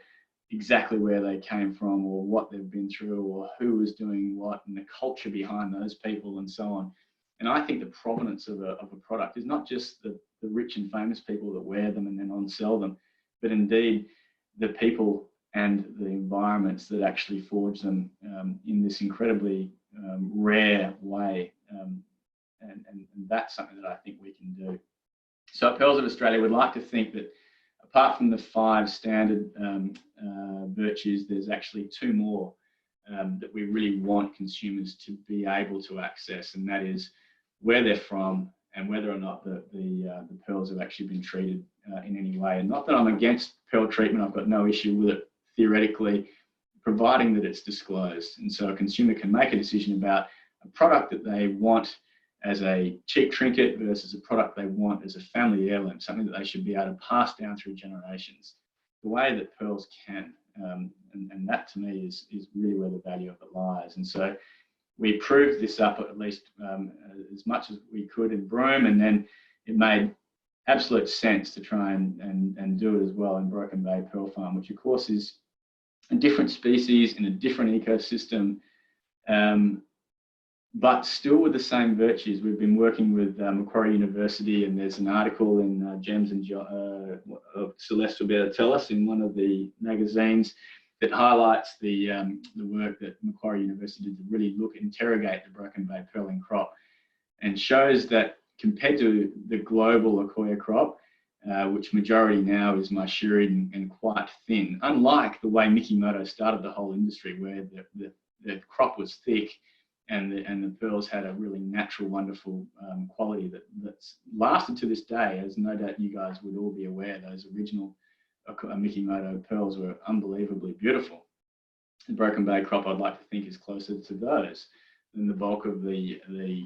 exactly where they came from or what they've been through or who was doing what and the culture behind those people and so on. And I think the provenance of a product is not just the rich and famous people that wear them and then on-sell them, but indeed the people and the environments that actually forge them in this incredibly rare way. And that's something that I think we can do. So at Pearls of Australia, we'd like to think that apart from the 5 standard virtues, there's actually 2 more that we really want consumers to be able to access, and that is where they're from and whether or not the pearls have actually been treated in any way. And not that I'm against pearl treatment, I've got no issue with it theoretically, providing that it's disclosed. And so a consumer can make a decision about a product that they want as a cheap trinket versus a product they want as a family heirloom, something that they should be able to pass down through generations, the way that pearls can. And that to me is really where the value of it lies. And so we proved this up at least as much as we could in Broome, and then it made absolute sense to try and do it as well in Broken Bay Pearl Farm, which of course is a different species in a different ecosystem, but still with the same virtues. We've been working with Macquarie University, and there's an article in Gems and Celeste will be able to tell us in one of the magazines that highlights the work that Macquarie University did to really interrogate the Broken Bay pearling crop, and shows that compared to the global Akoya crop, which majority now is Maishiri and quite thin, unlike the way Mikimoto started the whole industry, where the crop was thick and the pearls had a really natural, wonderful quality that's lasted to this day, as no doubt you guys would all be aware. Those original Mikimoto pearls were unbelievably beautiful. The Broken Bay crop, I'd like to think, is closer to those than the bulk of the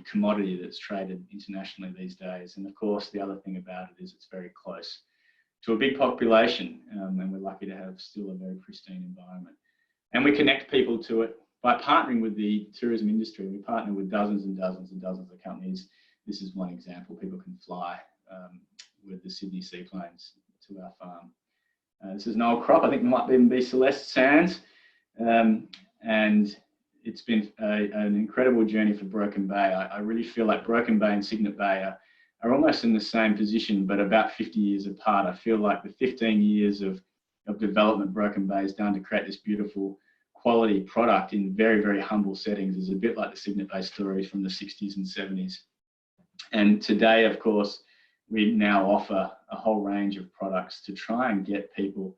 commodity that's traded internationally these days. And of course, the other thing about it is it's very close to a big population, and we're lucky to have still a very pristine environment. And we connect people to it by partnering with the tourism industry. We partner with dozens and dozens and dozens of companies. This is one example. People can fly with the Sydney seaplanes to our farm. This is an old crop. I think it might even be Celeste Sands. And it's been an incredible journey for Broken Bay. I really feel like Broken Bay and Cygnet Bay are almost in the same position, but about 50 years apart. I feel like the 15 years of development Broken Bay has done to create this beautiful quality product in very, very humble settings is a bit like the Cygnet Bay stories from the 60s and 70s. And today, of course, we now offer a whole range of products to try and get people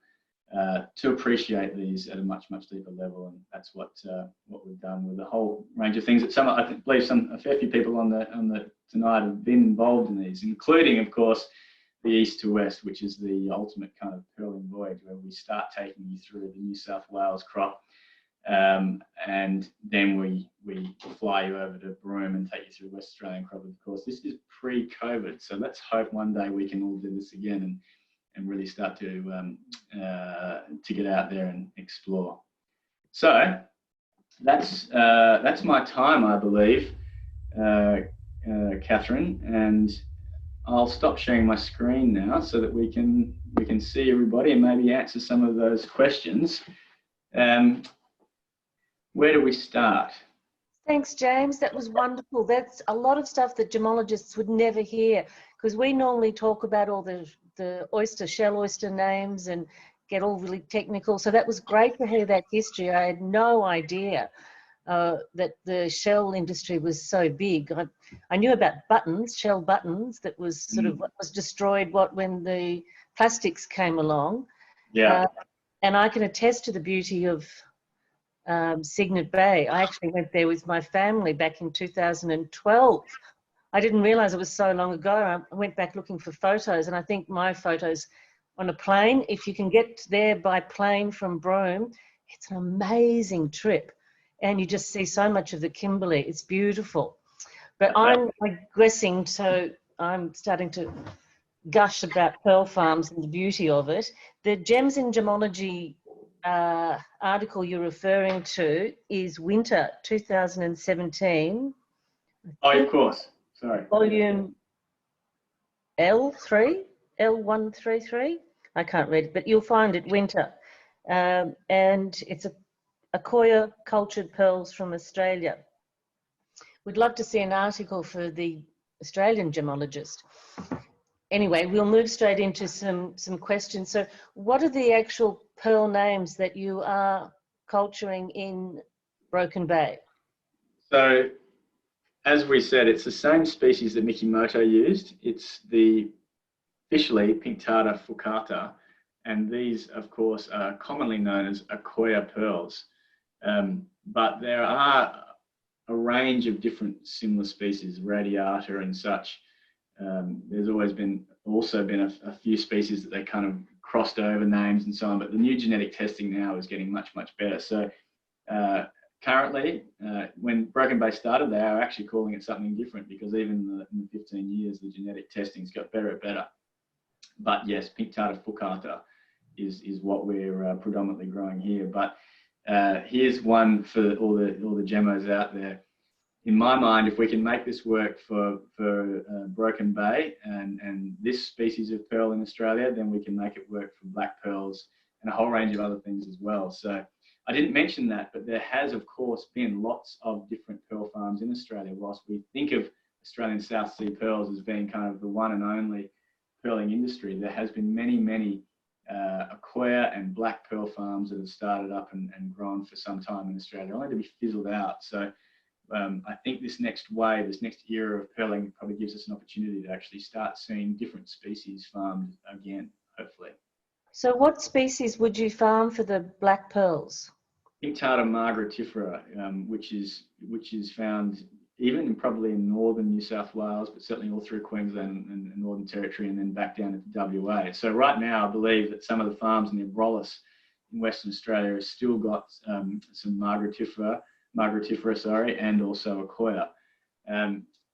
to appreciate these at a much, much deeper level. And that's what we've done with a whole range of things that I believe a fair few people on the tonight have been involved in these, including, of course, the East to West, which is the ultimate kind of pearling voyage, where we start taking you through the New South Wales crop, and then we fly you over to Broome and take you through West Australian crop. Of course, this is pre-COVID, so let's hope one day we can all do this again and really start to get out there and explore. So that's my time, I believe, Catherine, and I'll stop sharing my screen now so that we can see everybody and maybe answer some of those questions. Where do we start? Thanks, James. That was wonderful. That's a lot of stuff that gemologists would never hear, because we normally talk about all the shell oyster names and get all really technical. So that was great to hear that history. I had no idea that the shell industry was so big. I knew about buttons, shell buttons, that was sort of what was destroyed when the plastics came along. Yeah. And I can attest to the beauty of Cygnet Bay. I actually went there with my family back in 2012. I didn't realize it was so long ago. I went back looking for photos, and I think my photos on a plane, if you can get there by plane from Broome, it's an amazing trip. And you just see so much of the Kimberley. It's beautiful. But I'm digressing, so I'm starting to gush about pearl farms and the beauty of it. The Gems in Gemology article you're referring to is Winter 2017. Oh, of course. Sorry. Volume L133. I can't read it, but you'll find it, Winter. And it's Akoya cultured pearls from Australia. We'd love to see an article for the Australian gemologist. Anyway, we'll move straight into some questions. So what are the actual pearl names that you are culturing in Broken Bay? So, as we said, it's the same species that Mikimoto used. It's officially Pink Tartar Fukata, and these, of course, are commonly known as Akoya pearls. But there are a range of different similar species, radiata and such. There's always been a few species that they kind of crossed over names and so on, but the new genetic testing now is getting much, much better. So currently, when Broken Bay started, they are actually calling it something different, because even in the 15 years, the genetic testing's got better and better. But yes, pink tartar foucata is what we're predominantly growing here. But here's one for all the gemmos out there. In my mind, if we can make this work for Broken Bay and this species of pearl in Australia, then we can make it work for black pearls and a whole range of other things as well. So I didn't mention that, but there has, of course, been lots of different pearl farms in Australia. Whilst we think of Australian South Sea pearls as being kind of the one and only pearling industry, there has been many Acquoia and black pearl farms that have started up and grown for some time in Australia, only to be fizzled out. So I think this next wave, this next era of pearling probably gives us an opportunity to actually start seeing different species farmed again, hopefully. So what species would you farm for the black pearls? Pink tartar margaritifera, which is found even probably in northern New South Wales, but certainly all through Queensland and Northern Territory, and then back down into WA. So right now, I believe that some of the farms near Brollis in Western Australia have still got some margaritifera, and also Acquoia.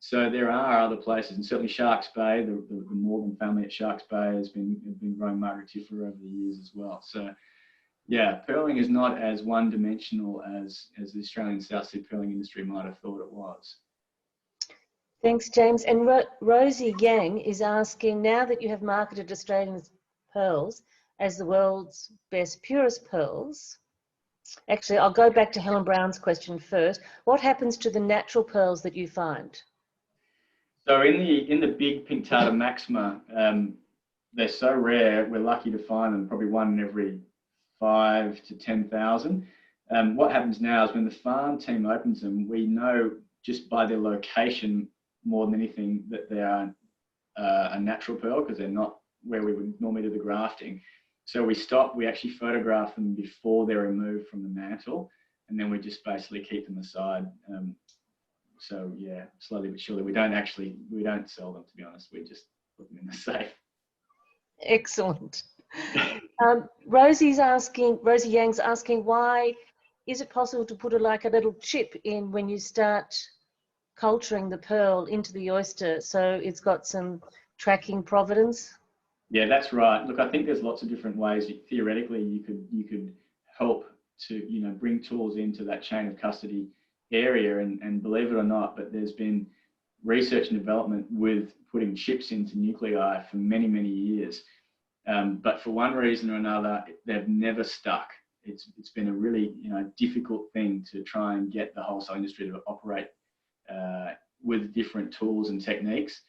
So there are other places, and certainly Sharks Bay, the Morgan family at Sharks Bay has been growing margaritifera over the years as well. So yeah, pearling is not as one-dimensional as the Australian South Sea pearling industry might have thought it was. Thanks, James. And Rosie Yang is asking, now that you have marketed Australian pearls as the world's best, purest pearls, actually, I'll go back to Helen Brown's question first. What happens to the natural pearls that you find? So in the big pink tartar maxima, they're so rare, we're lucky to find them, probably one in every 5 to 10,000. What happens now is when the farm team opens them, we know just by their location more than anything that they are a natural pearl, because they're not where we would normally do the grafting. So we actually photograph them before they're removed from the mantle, and then we just basically keep them aside. So yeah, slowly but surely, we don't sell them, to be honest. We just put them in the safe. Excellent. Rosie Yang's asking, why is it possible to put like a little chip in when you start culturing the pearl into the oyster, so it's got some tracking provenance? Yeah, that's right. Look, I think there's lots of different ways. Theoretically, you could help to bring tools into that chain of custody area, and believe it or not, but there's been research and development with putting chips into nuclei for many years. But for one reason or another, they've never stuck. It's been a really difficult thing to try and get the wholesale industry to operate with different tools and techniques,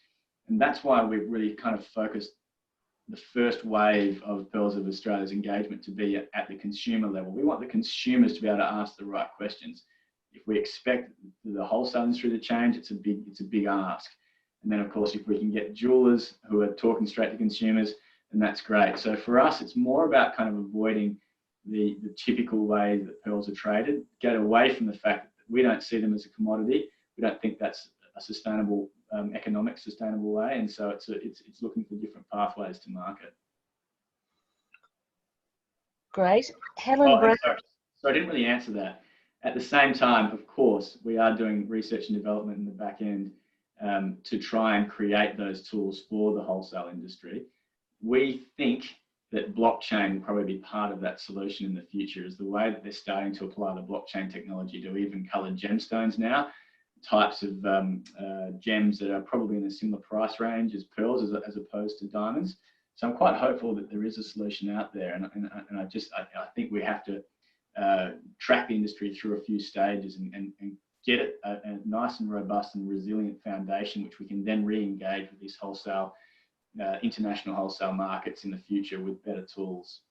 and that's why we've really kind of focused the first wave of Pearls of Australia's engagement to be at the consumer level. We want the consumers to be able to ask the right questions. If we expect the wholesale industry to change, it's a big ask. And then of course, if we can get jewelers who are talking straight to consumers, then that's great. So for us, it's more about kind of avoiding the typical way that pearls are traded, get away from the fact that we don't see them as a commodity. We don't think that's a sustainable, sustainable way. And so it's looking for different pathways to market. Great. Helen Brown. So I didn't really answer that. At the same time, of course, we are doing research and development in the back end to try and create those tools for the wholesale industry. We think that blockchain will probably be part of that solution in the future, is the way that they're starting to apply the blockchain technology to even coloured gemstones now, types of gems that are probably in a similar price range as pearls as opposed to diamonds. So I'm quite hopeful that there is a solution out there, and I think we have to track the industry through a few stages and get it a nice and robust and resilient foundation, which we can then re-engage with this wholesale, international wholesale markets in the future with better tools.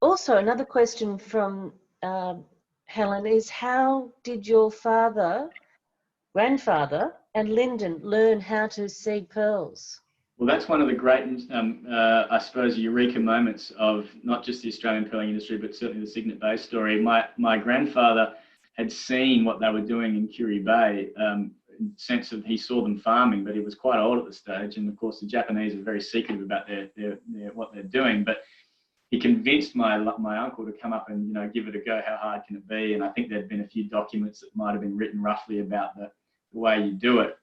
Also, another question from Helen is, how did your grandfather and Lyndon learn how to seed pearls? Well, that's one of the great, I suppose, eureka moments of not just the Australian pearling industry, but certainly the Cygnet Bay story. My grandfather had seen what they were doing in Kimberley Bay in the sense of he saw them farming, but he was quite old at the stage. And of course, the Japanese are very secretive about what they're doing. But he convinced my uncle to come up and, you know, give it a go. How hard can it be? And I think there'd been a few documents that might have been written roughly about the way you do it.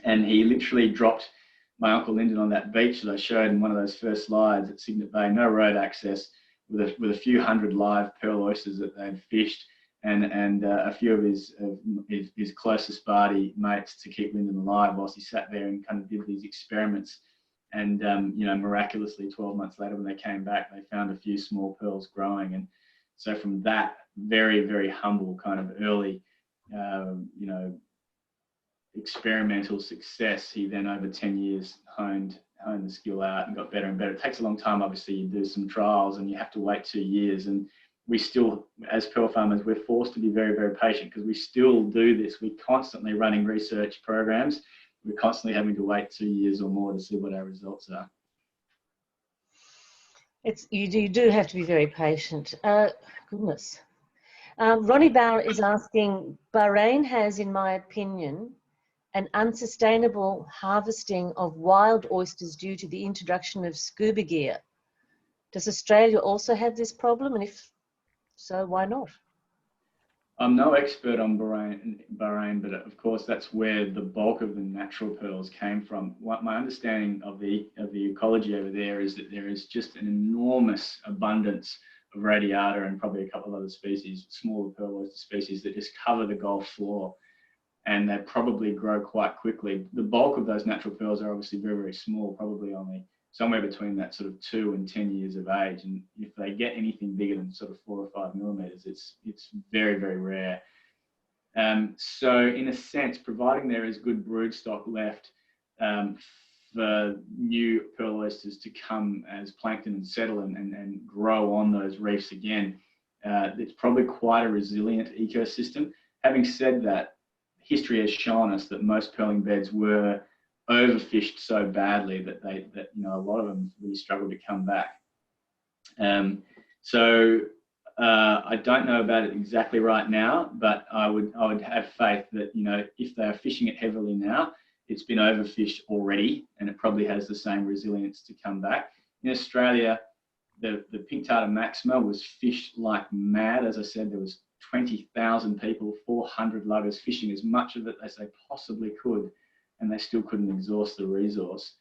And he literally dropped my Uncle Lyndon on that beach that I showed in one of those first slides at Cygnet Bay, no road access, with a few hundred live pearl oysters that they'd fished, and a few of his closest party mates to keep Lyndon alive whilst he sat there and kind of did these experiments. And you know, miraculously, 12 months later, when they came back, they found a few small pearls growing. And so from that very, very humble kind of early, you know, experimental success, he then over 10 years honed the skill out and got better and better. It takes a long time. Obviously, you do some trials and you have to wait 2 years. And we still, as pearl farmers, we're forced to be very, very patient because we still do this. We're constantly running research programs. We're constantly having to wait 2 years or more to see what our results are. You do have to be very patient. Goodness. Ronnie Bauer is asking, Bahrain has, in my opinion, an unsustainable harvesting of wild oysters due to the introduction of scuba gear. Does Australia also have this problem? And if so, why not? I'm no expert on Bahrain, but of course that's where the bulk of the natural pearls came from. What my understanding of the ecology over there is that there is just an enormous abundance of radiata and probably a couple of other species, smaller pearl oyster species that just cover the Gulf floor, and they probably grow quite quickly. The bulk of those natural pearls are obviously very, very small, probably only somewhere between that sort of 2 and 10 years of age. And if they get anything bigger than sort of 4 or 5 millimeters, it's very, very rare. So in a sense, providing there is good brood stock left for new pearl oysters to come as plankton and settle and grow on those reefs again, it's probably quite a resilient ecosystem. Having said that, history has shown us that most pearling beds were overfished so badly that you know, a lot of them really struggled to come back. So I don't know about it exactly right now, but I would have faith that, you know, if they are fishing it heavily now, it's been overfished already, and it probably has the same resilience to come back. In Australia, the pink tartar maxima was fished like mad. As I said, there was 20,000 people, 400 luggers fishing as much of it as they possibly could, and they still couldn't exhaust the resource.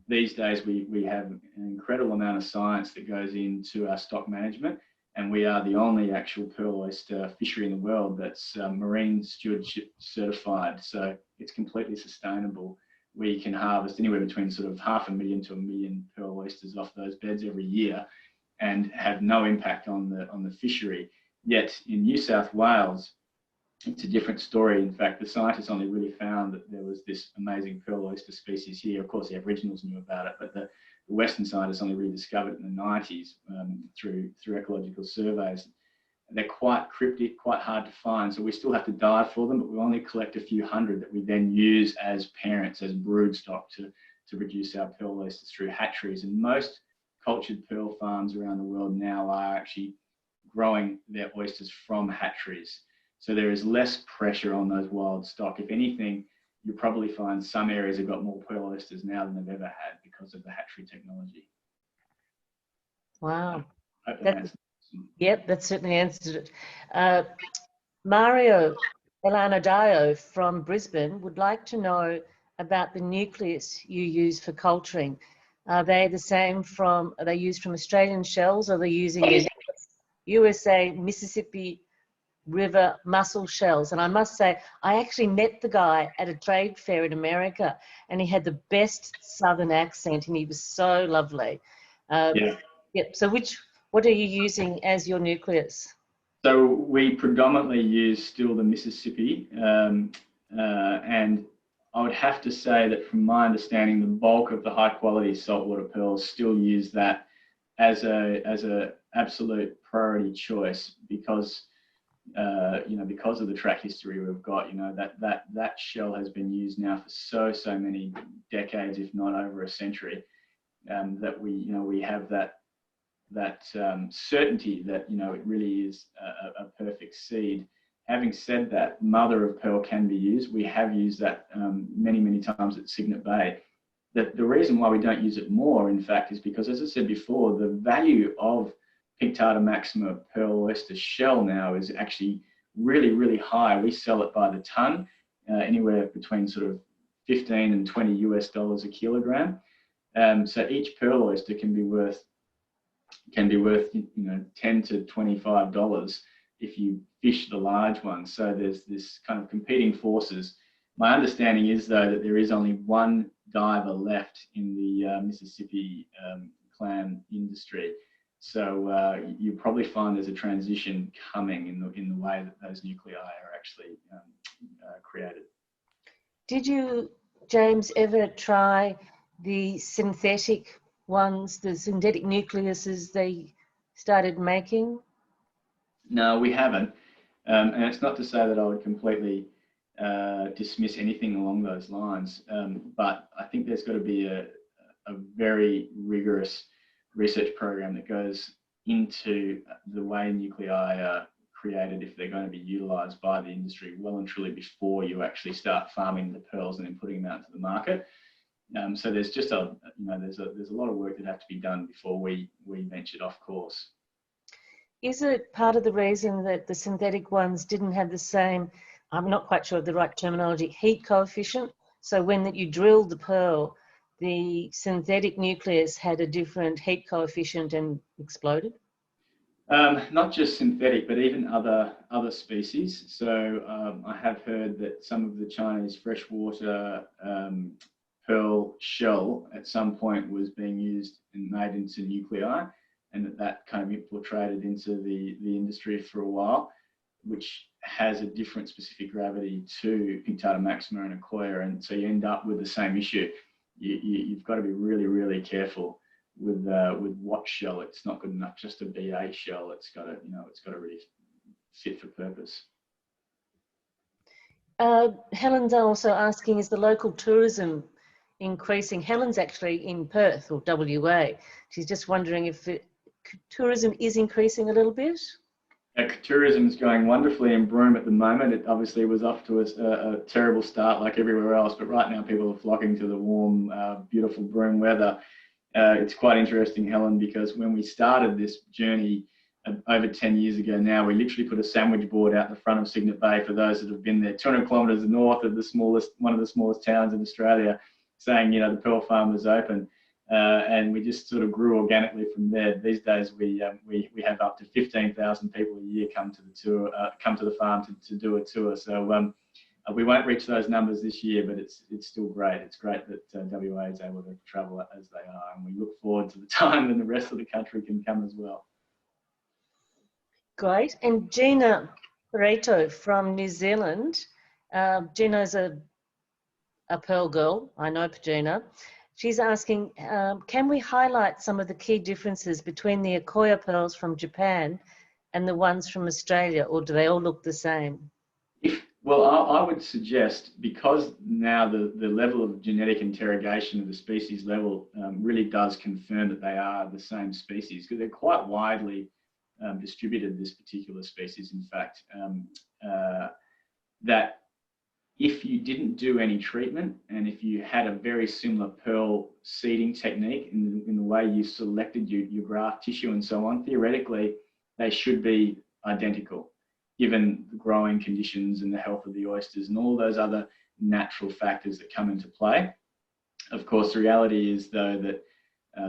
These days, we have an incredible amount of science that goes into our stock management, and we are the only actual pearl oyster fishery in the world that's marine stewardship certified. So it's completely sustainable. We can harvest anywhere between sort of 500,000 to 1 million pearl oysters off those beds every year and have no impact on the fishery. Yet in New South Wales, it's a different story. In fact, the scientists only really found that there was this amazing pearl oyster species here. Of course, the Aboriginals knew about it, but the Western scientists only really discovered it in the 90s through ecological surveys. They're quite cryptic, quite hard to find, so we still have to dive for them, but we only collect a few hundred that we then use as parents, as brood stock to produce our pearl oysters through hatcheries. And most cultured pearl farms around the world now are actually growing their oysters from hatcheries. So there is less pressure on those wild stock. If anything, you'll probably find some areas have got more pearl oysters now than they've ever had because of the hatchery technology. Wow. Yep, that certainly answered it. Mario Elanadio from Brisbane would like to know about the nucleus you use for culturing. Are they the same are they used from Australian shells, or are they using USA, Mississippi River mussel shells? And I must say, I actually met the guy at a trade fair in America, and he had the best Southern accent, and he was so lovely. Yep. So what are you using as your nucleus? So we predominantly use still the Mississippi, and I would have to say that from my understanding, the bulk of the high quality saltwater pearls still use that as a absolute priority choice because you know, because of the track history we've got, you know, that shell has been used now for so many decades, if not over a century, that we have that certainty that, you know, it really is a perfect seed. having said that, mother of pearl can be used. We have used that many, many times at Cygnet Bay. The reason why we don't use it more, in fact, is because, as I said before, the value of Pinctada maxima pearl oyster shell now is actually really, really high. We sell it by the ton, anywhere between sort of 15 and 20 US dollars a kilogram. So each pearl oyster can be worth $10 to $25 if you fish the large ones. So there's this kind of competing forces. My understanding is, though, that there is only one diver left in the Mississippi clam industry. So you probably find there's a transition coming in the way that those nuclei are actually created. Did you, James, ever try the synthetic ones, the synthetic nucleuses they started making? No, we haven't. And it's not to say that I would completely dismiss anything along those lines. But I think there's got to be a very rigorous research program that goes into the way nuclei are created if they're going to be utilized by the industry well and truly before you actually start farming the pearls and then putting them out to the market. So there's just there's a lot of work that has to be done before we ventured off course. Is it part of the reason that the synthetic ones didn't have the same, I'm not quite sure of the right terminology, heat coefficient? So when you drilled the pearl, the synthetic nucleus had a different heat coefficient and exploded? Not just synthetic, but even other species. So I have heard that some of the Chinese freshwater pearl shell at some point was being used and made into nuclei, and that kind of infiltrated into the industry for a while, which has a different specific gravity to Pinctada maxima and Akoya, and so you end up with the same issue. You've got to be really, really careful with what shell. It's not good enough just to be a shell. It's got to really fit for purpose. Helen's also asking, is the local tourism increasing? Helen's actually in Perth or WA. She's just wondering if tourism is increasing a little bit. Tourism is going wonderfully in Broome at the moment. It obviously was off to a terrible start like everywhere else, but right now people are flocking to the warm, beautiful Broome weather. It's quite interesting, Helen, because when we started this journey over 10 years ago now, we literally put a sandwich board out the front of Cygnet Bay for those that have been there, 200 kilometres north of one of the smallest towns in Australia, saying, the pearl farm is open. And we just sort of grew organically from there. These days, we have up to 15,000 people a year come to the tour, come to the farm to do a tour. So we won't reach those numbers this year, but it's still great. It's great that WA is able to travel as they are, and we look forward to the time when the rest of the country can come as well. Great. And Gina Pareto from New Zealand. Gina's a pearl girl. I know Gina. She's asking, can we highlight some of the key differences between the Akoya pearls from Japan and the ones from Australia, or do they all look the same? Well, I would suggest, because now the level of genetic interrogation of the species level really does confirm that they are the same species, because they're quite widely distributed, this particular species, in fact, that if you didn't do any treatment, and if you had a very similar pearl seeding technique in the way you selected your graft tissue and so on, theoretically, they should be identical, given the growing conditions and the health of the oysters and all those other natural factors that come into play. Of course, the reality is, though, that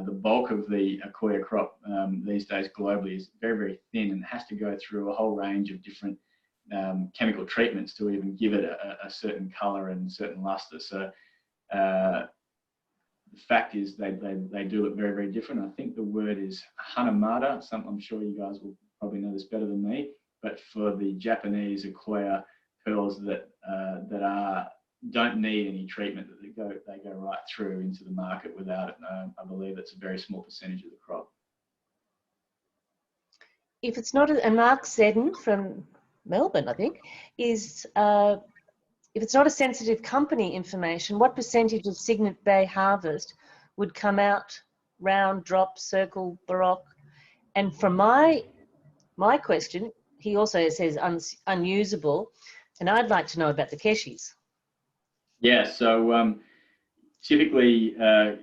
the bulk of the Akoya crop these days globally is very, very thin and has to go through a whole range of different chemical treatments to even give it a certain color and certain luster. So the fact is they do look very, very different. I think the word is Hanamata. I'm sure you guys will probably know this better than me, but for the Japanese Akoya pearls that don't need any treatment, that they go right through into the market without it. I believe it's a very small percentage of the crop. If it's not, and Mark Seddon from Melbourne, I think, is if it's not a sensitive company information, what percentage of Cygnet Bay harvest would come out round, drop, circle, baroque? And from my question, he also says unusable. And I'd like to know about the keshies. Yeah, so typically,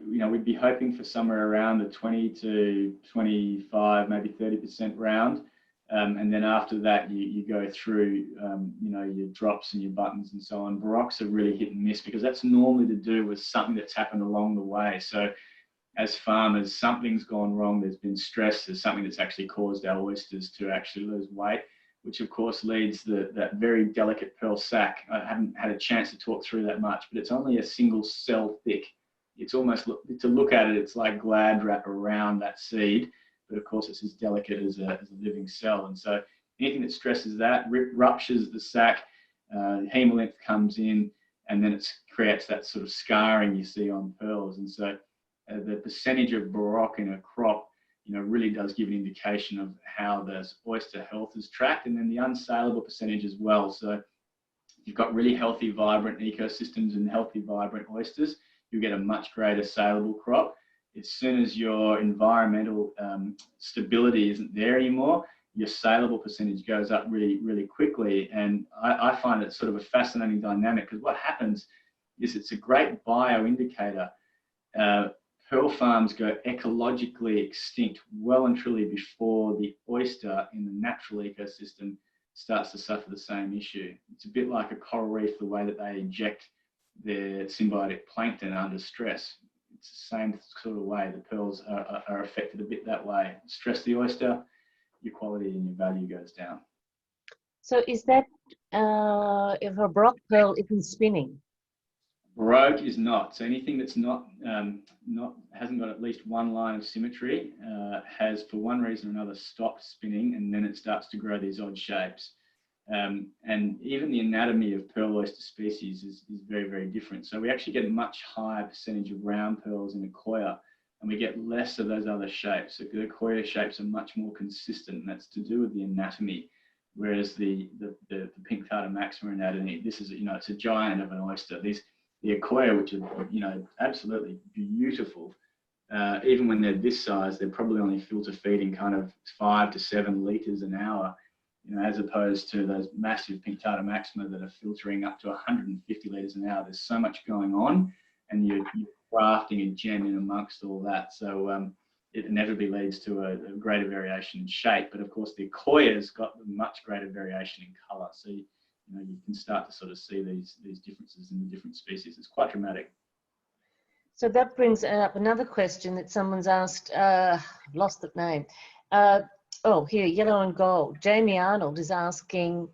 we'd be hoping for somewhere around the 20 to 25, maybe 30% round. And then after that, you go through, your drops and your buttons and so on. Barocks are really hit and miss because that's normally to do with something that's happened along the way. So as farmers, something's gone wrong. There's been stress. There's something that's actually caused our oysters to actually lose weight, which of course leads that very delicate pearl sac. I haven't had a chance to talk through that much, but it's only a single cell thick. It's almost, to look at it, it's like glad wrap around that seed, but of course it's as delicate as a living cell. And so anything that stresses that ruptures the sac, hemolymph comes in, and then it creates that sort of scarring you see on pearls. And so the percentage of baroque in a crop, really does give an indication of how the oyster health is tracked, and then the unsaleable percentage as well. So if you've got really healthy, vibrant ecosystems and healthy, vibrant oysters, you get a much greater saleable crop. As soon as your environmental stability isn't there anymore, your saleable percentage goes up really, really quickly. And I find it sort of a fascinating dynamic, because what happens is it's a great bioindicator. Pearl farms go ecologically extinct well and truly before the oyster in the natural ecosystem starts to suffer the same issue. It's a bit like a coral reef, the way that they inject their symbiotic plankton under stress. It's the same sort of way. The pearls are affected a bit that way. Stress the oyster, your quality and your value goes down. So is that if a baroque pearl isn't spinning? Baroque is not. So anything that's hasn't got at least one line of symmetry has, for one reason or another, stopped spinning, and then it starts to grow these odd shapes. And even the anatomy of pearl oyster species is very, very different. So we actually get a much higher percentage of round pearls in a coir, and we get less of those other shapes. So the coir shapes are much more consistent, and that's to do with the anatomy. Whereas the pink tartar maxima anatomy, this is, it's a giant of an oyster. The Acoya, which are, absolutely beautiful, even when they're this size, they're probably only filter feeding kind of 5 to 7 litres an hour, as opposed to those massive pink tartar maxima that are filtering up to 150 litres an hour. There's so much going on, and you're crafting a gem in amongst all that. So it inevitably leads to a greater variation in shape. But of course, the Acoya's got much greater variation in colour. So you can start to sort of see these differences in the different species. It's quite dramatic. So that brings up another question that someone's asked, lost the name. Here, yellow and gold. Jamie Arnold is asking,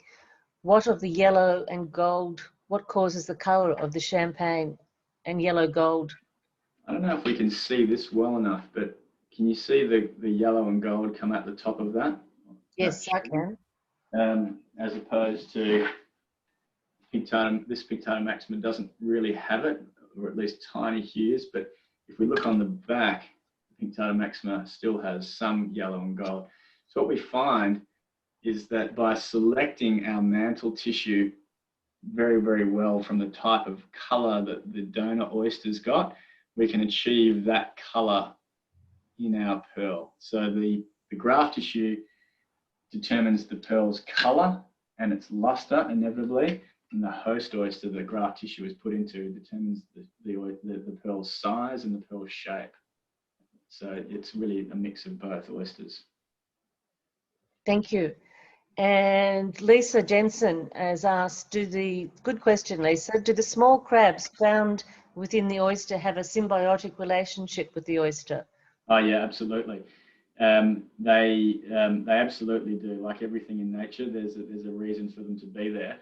what of the yellow and gold, what causes the colour of the champagne and yellow gold? I don't know if we can see this well enough, but can you see the yellow and gold come at the top of that? Yes, I can. As opposed to this pink tartar maxima doesn't really have it, or at least tiny hues. But if we look on the back, pink tartar maxima still has some yellow and gold. So what we find is that by selecting our mantle tissue very, very well from the type of colour that the donor oyster's got, we can achieve that colour in our pearl. So the graft tissue determines the pearl's colour and its lustre inevitably, and the host oyster the graft tissue is put into determines the pearl's size and the pearl's shape. So it's really a mix of both oysters. Thank you. And Lisa Jensen has asked, good question, Lisa, do the small crabs found within the oyster have a symbiotic relationship with the oyster? Oh yeah, absolutely. They absolutely do. Like everything in nature, there's a reason for them to be there.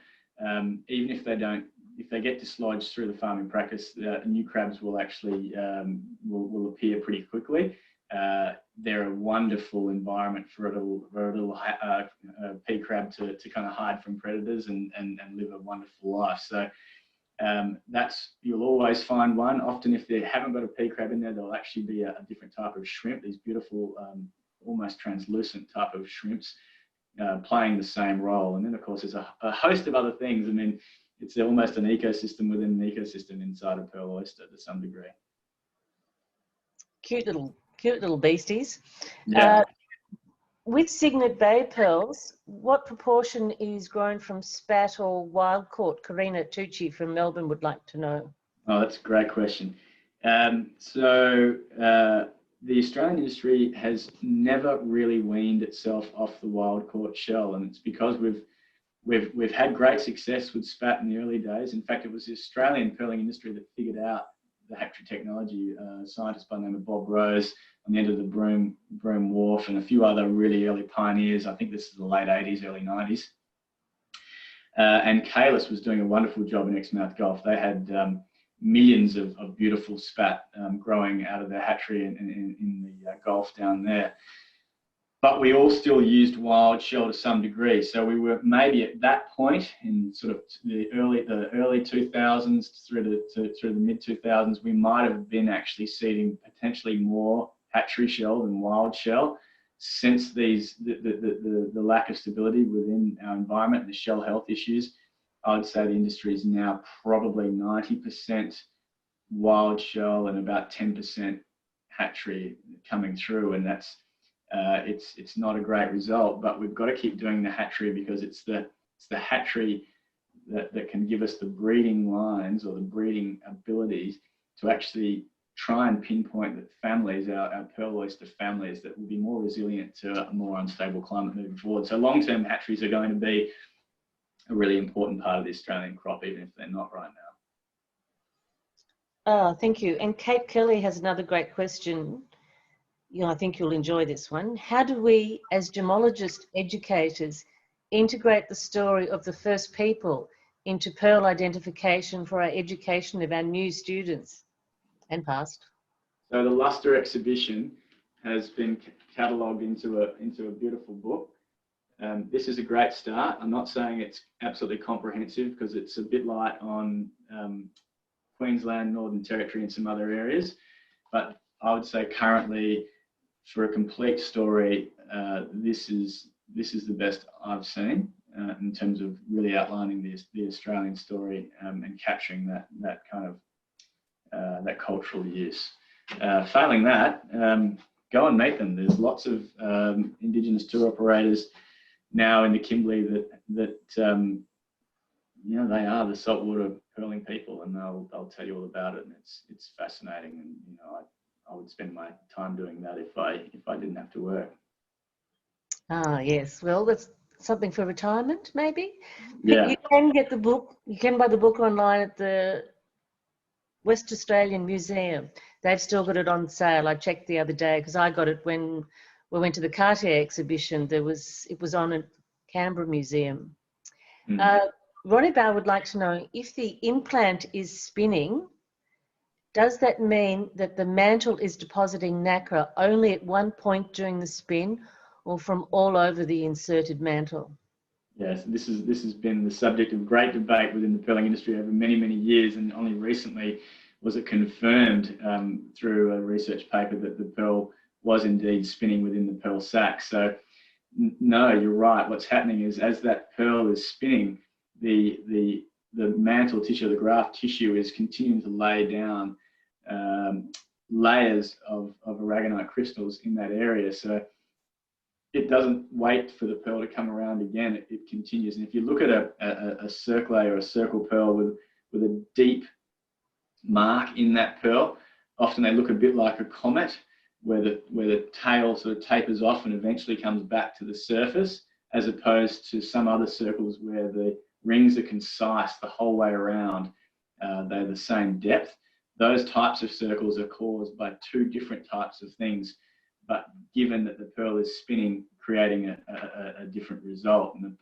Even if they get dislodged through the farming practice, new crabs will actually will appear pretty quickly. They're a wonderful environment for a little pea crab to kind of hide from predators and live a wonderful life. So you'll always find one. Often if they haven't got a pea crab in there, there'll actually be a different type of shrimp, these beautiful, almost translucent type of shrimps playing the same role. And then of course there's a host of other things. I mean, it's almost an ecosystem within an ecosystem inside a pearl oyster to some degree. Cute little beasties. Yeah. with Cygnet Bay Pearls, what proportion is grown from spat or wild caught? Karina Tucci from Melbourne would like to know. Oh, that's a great question. The Australian industry has never really weaned itself off the wild caught shell, and it's because we've had great success with spat in the early days. In fact, it was the Australian pearling industry that figured out the hatchery technology. A scientist by the name of Bob Rose on the end of the Broome Wharf, and a few other really early pioneers. I think this is the late 80s, early 90s. And Kalis was doing a wonderful job in Exmouth Gulf. They had millions of beautiful spat growing out of their hatchery in the Gulf down there. But we all still used wild shell to some degree. So we were maybe at that point in sort of the early 2000s through the mid 2000s, we might have been actually seeding potentially more hatchery shell than wild shell. Since the lack of stability within our environment and the shell health issues, I would say the industry is now probably 90% wild shell and about 10% hatchery coming through, and that's it's not a great result. But we've got to keep doing the hatchery because it's the hatchery that can give us the breeding lines or the breeding abilities to actually try and pinpoint that families, our pearl oyster families, that will be more resilient to a more unstable climate moving forward. So long-term hatcheries are going to be a really important part of the Australian crop, even if they're not right now. Oh, thank you. And Kate Kelly has another great question. I think you'll enjoy this one. How do we, as gemologist educators, integrate the story of the first people into pearl identification for our education of our new students and past? So the Lustre exhibition has been catalogued into a beautiful book. This is a great start. I'm not saying it's absolutely comprehensive because it's a bit light on Queensland, Northern Territory and some other areas, but I would say currently for a complete story, this is the best I've seen in terms of really outlining the Australian story and capturing that kind of that cultural use. Failing that, go and meet them. There's lots of Indigenous tour operators now in the Kimberley that they are the saltwater pearling people, and they'll tell you all about it, and it's fascinating. And I would spend my time doing that if I didn't have to work. Ah, yes. Well, that's something for retirement, maybe. Yeah. You can get the book. You can buy the book online at the West Australian Museum. They've still got it on sale. I checked the other day because I got it when we went to the Cartier exhibition. It was on at Canberra Museum. Ronnie Bauer would like to know, if the implant is spinning, does that mean that the mantle is depositing nacre only at one point during the spin or from all over the inserted mantle? Yes, this has been the subject of great debate within the pearling industry over many, many years, and only recently was it confirmed through a research paper that the pearl was indeed spinning within the pearl sac. So no, you're right. What's happening is as that pearl is spinning, the mantle tissue, the graft tissue, is continuing to lay down layers of aragonite crystals in that area. So it doesn't wait for the pearl to come around again. It continues. And if you look at a circlay or a circle pearl with a deep mark in that pearl, often they look a bit like a comet, where the tail sort of tapers off and eventually comes back to the surface, as opposed to some other circles where the rings are concise the whole way around. They're the same depth. Those types of circles are caused by two different types of things, but given that the pearl is spinning, creating a different result, and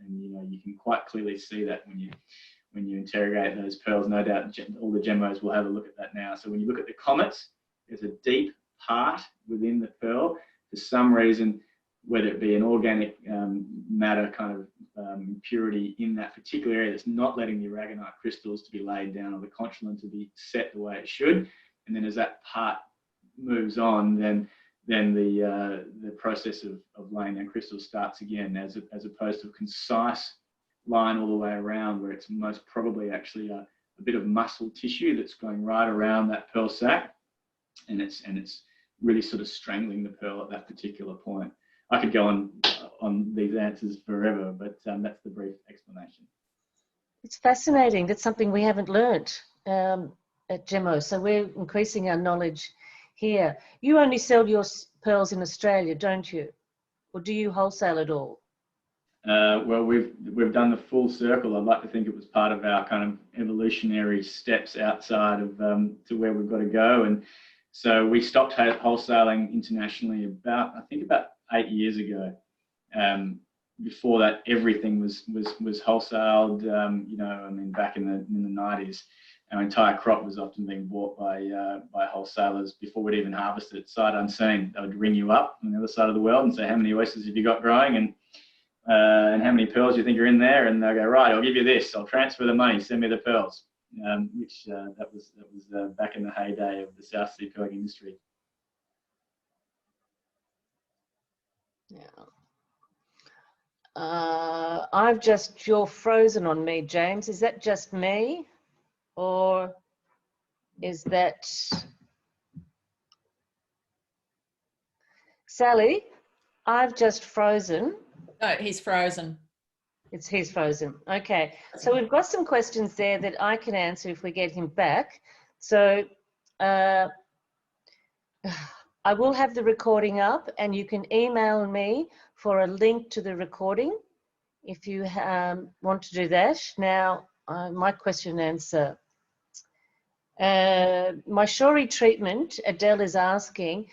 you can quite clearly see that when you interrogate those pearls. No doubt all the gemmos will have a look at that now. So when you look at the comets, there's a deep part within the pearl. For some reason, whether it be an organic matter kind of impurity in that particular area that's not letting the aragonite crystals to be laid down or the concholine to be set the way it should. And then as that part moves on, then the process of laying down crystals starts again, as opposed to a concise line all the way around, where it's most probably actually a bit of muscle tissue that's going right around that pearl sac, and it's really sort of strangling the pearl at that particular point. I could go on these answers forever, but that's the brief explanation. It's fascinating. That's something we haven't learnt at Gemmo. So we're increasing our knowledge here. You only sell your pearls in Australia, don't you? Or do you wholesale at all? Well, we've done the full circle. I'd like to think it was part of our kind of evolutionary steps outside of to where we've got to go. And so we stopped wholesaling internationally about 8 years ago. Before that, everything was wholesaled. Back in the 90s, our entire crop was often being bought by wholesalers before we'd even harvest it, sight unseen. They would ring you up on the other side of the world and say, how many oysters have you got growing, and how many pearls do you think are in there? And they'll go, right, I'll give you this. I'll transfer the money. Send me the pearls. That was back in the heyday of the South Sea pearling industry. Yeah. You're frozen on me, James. Is that just me? Or is that Sally? I've just frozen. No, he's frozen. He's frozen. Okay. So we've got some questions there that I can answer if we get him back. So I will have the recording up, and you can email me for a link to the recording if you want to do that. Now, my question and answer. My Shori treatment, Adele is asking.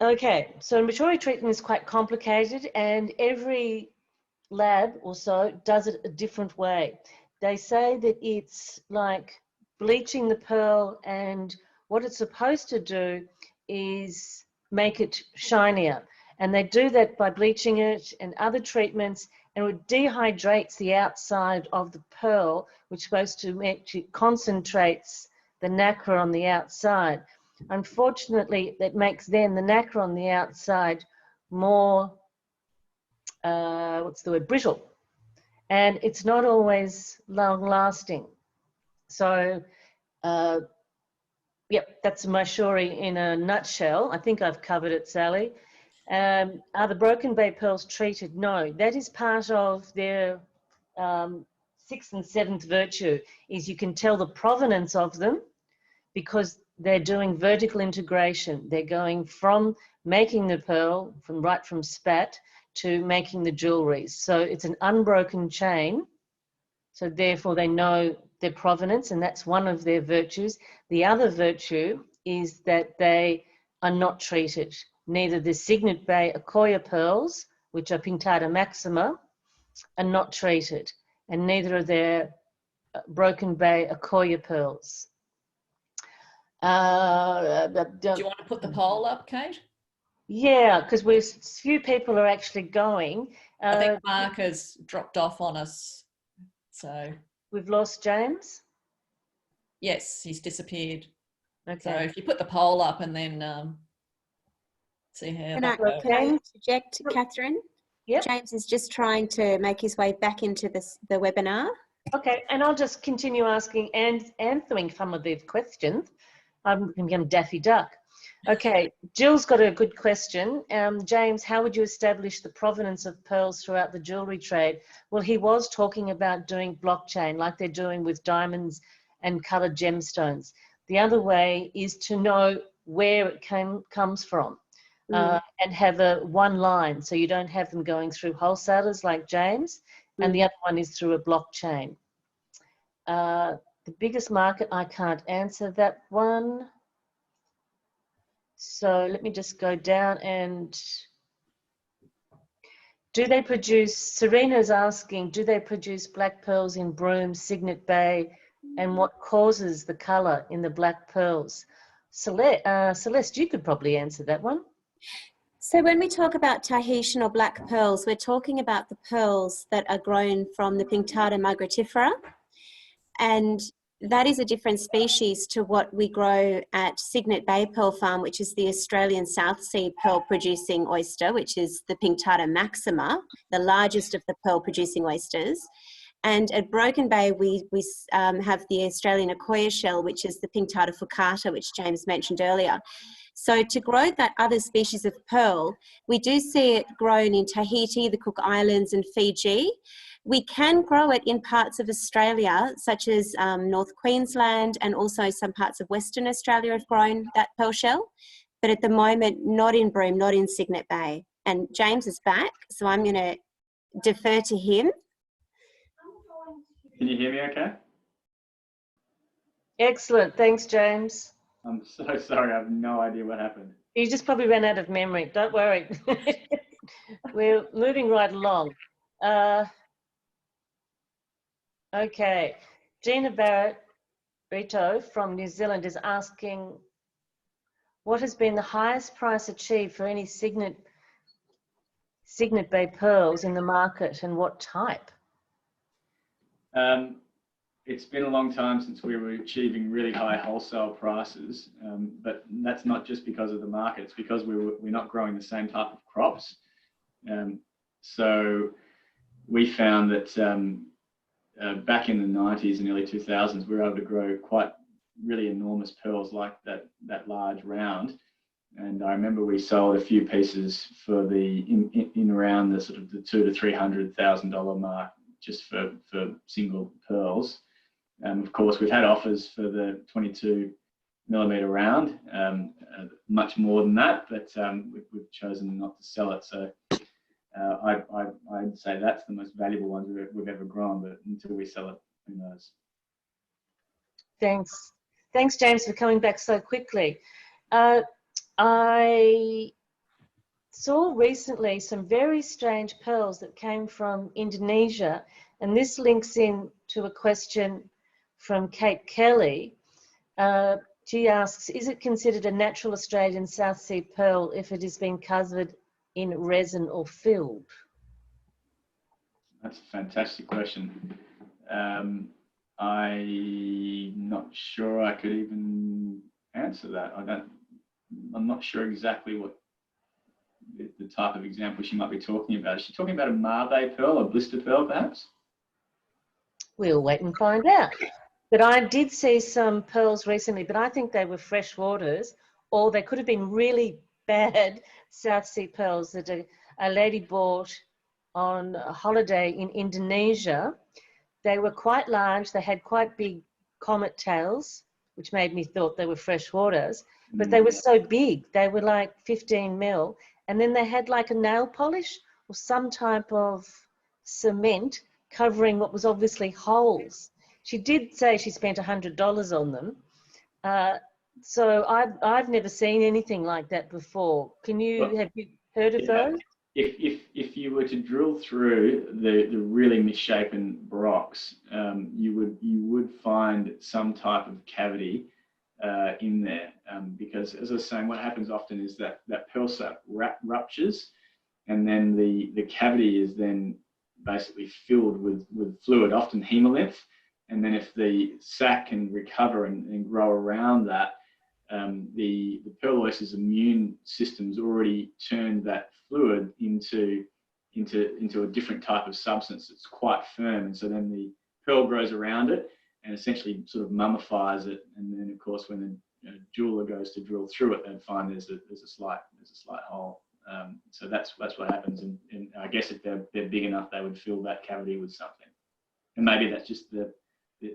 Okay, so Shori treatment is quite complicated, and every lab also does it a different way. They say that it's like bleaching the pearl, and what it's supposed to do is make it shinier. And they do that by bleaching it and other treatments, and it dehydrates the outside of the pearl, which is supposed to actually concentrates the nacre on the outside. Unfortunately, that makes then the nacre on the outside more, brittle. And it's not always long lasting. So, yep, that's my Shori in a nutshell. I think I've covered it, Sally. Are the Broken Bay pearls treated? No, that is part of their 6th and 7th virtue, is you can tell the provenance of them because they're doing vertical integration. They're going from making the pearl, from spat, to making the jewellery. So it's an unbroken chain. So therefore they know their provenance, and that's one of their virtues. The other virtue is that they are not treated. Neither the Cygnet Bay Accoya pearls, which are Pinctada maxima, are not treated, and neither are their Broken Bay Accoya pearls. Do you want to put the poll up, Kate? Yeah, because few people are actually going. I think Mark has dropped off on us. So we've lost James? Yes, he's disappeared. Okay. So if you put the poll up and then see how that goes. Can I interject, Catherine? Yep. James is just trying to make his way back into the webinar. Okay, and I'll just continue asking and answering some of these questions. I'm become Daffy Duck. Okay, Jill's got a good question. James, how would you establish the provenance of pearls throughout the jewellery trade? Well, he was talking about doing blockchain like they're doing with diamonds and coloured gemstones. The other way is to know where it comes from and have one line, so you don't have them going through wholesalers like James, and the other one is through a blockchain. The biggest market, I can't answer that one. So let me just go down and do they produce, Serena's asking, do they produce black pearls in Broome, Cygnet Bay, and what causes the colour in the black pearls? Celeste, you could probably answer that one. So when we talk about Tahitian or black pearls, we're talking about the pearls that are grown from the Pinctada migratifera, and that is a different species to what we grow at Cygnet Bay Pearl Farm, which is the Australian South Sea pearl producing oyster, which is the Pinctada maxima, the largest of the pearl producing oysters. And at Broken Bay, we have the Australian Akoya shell, which is the pink tartar furcata, which James mentioned earlier. So to grow that other species of pearl, we do see it grown in Tahiti, the Cook Islands and Fiji. We can grow it in parts of Australia, such as North Queensland, and also some parts of Western Australia have grown that pearl shell. But at the moment, not in Broome, not in Cygnet Bay. And James is back, so I'm going to defer to him. Can you hear me okay? Excellent. Thanks, James. I'm so sorry. I have no idea what happened. You just probably ran out of memory. Don't worry. We're moving right along. Okay. Gina Barrett-Rito from New Zealand is asking, what has been the highest price achieved for any Cygnet Bay pearls in the market, and what type? It's been a long time since we were achieving really high wholesale prices, but that's not just because of the market. It's because we're not growing the same type of crops. So we found that back in the 90s and early 2000s, we were able to grow quite really enormous pearls like that large round. And I remember we sold a few pieces for the in around the sort of the $200,000 to $300,000 mark just for single pearls. Of course, we've had offers for the 22 millimeter round, much more than that, but we've chosen not to sell it. So I'd say that's the most valuable ones we've ever grown, but until we sell it, who knows? Thanks. Thanks, James, for coming back so quickly. I saw recently some very strange pearls that came from Indonesia, and this links in to a question from Kate Kelly. She asks, is it considered a natural Australian South Sea pearl if it has been covered in resin or filled? That's a fantastic question. I'm not sure I could even answer that. I'm not sure exactly what the type of example she might be talking about. Is she talking about a Mave pearl, a blister pearl, perhaps? We'll wait and find out. But I did see some pearls recently, but I think they were fresh waters, or they could have been really bad South Sea pearls that a lady bought on a holiday in Indonesia. They were quite large. They had quite big comet tails, which made me thought they were fresh waters, but they were so big. They were like 15 mil. And then they had like a nail polish or some type of cement covering what was obviously holes. She did say she spent $100 on them. So I've never seen anything like that before. Have you heard of those? If you were to drill through the really misshapen rocks, you would find some type of cavity in there, because as I was saying, what happens often is that pearl sac ruptures, and then the cavity is then basically filled with fluid, often hemolymph, and then if the sac can recover and grow around that, the pearl oyster's immune system's already turned that fluid into a different type of substance that's quite firm, and so then the pearl grows around it and essentially sort of mummifies it. And then of course when the jeweler goes to drill through it, they'd find there's a slight hole. So that's what happens, and I guess if they're big enough, they would fill that cavity with something. And maybe that's just the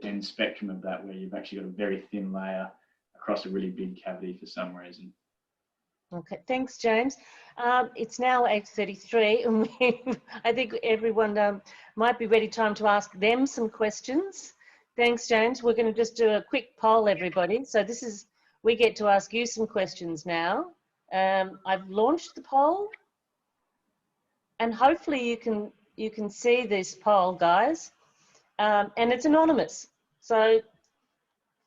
end spectrum of that, where you've actually got a very thin layer across a really big cavity for some reason. Okay, thanks, James. It's now 8:33, and I think everyone might be ready time to ask them some questions. Thanks, James. We're going to just do a quick poll, everybody. So we get to ask you some questions now. I've launched the poll, and hopefully you can see this poll, guys. And it's anonymous, so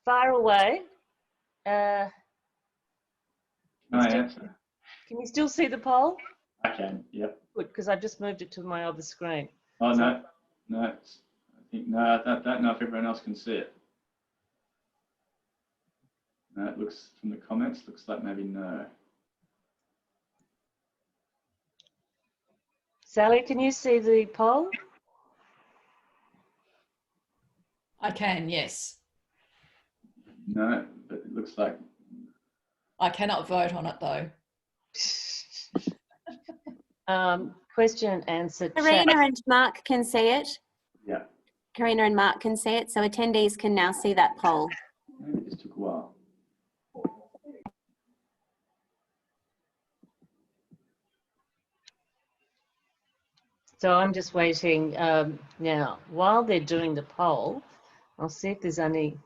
fire away. Can I answer? Can you still see the poll? I can, yep. Good, because I've just moved it to my other screen. Oh, so, no. I don't know if everyone else can see it. No, it looks, from the comments, looks like maybe no. Sally, can you see the poll? I can, yes. No, but it looks like... I cannot vote on it though. Question and answer. Karina and Mark can see it. Yeah. Karina and Mark can see it, so attendees can now see that poll. Maybe it just took a while. So I'm just waiting now. While they're doing the poll, I'll see if there's any.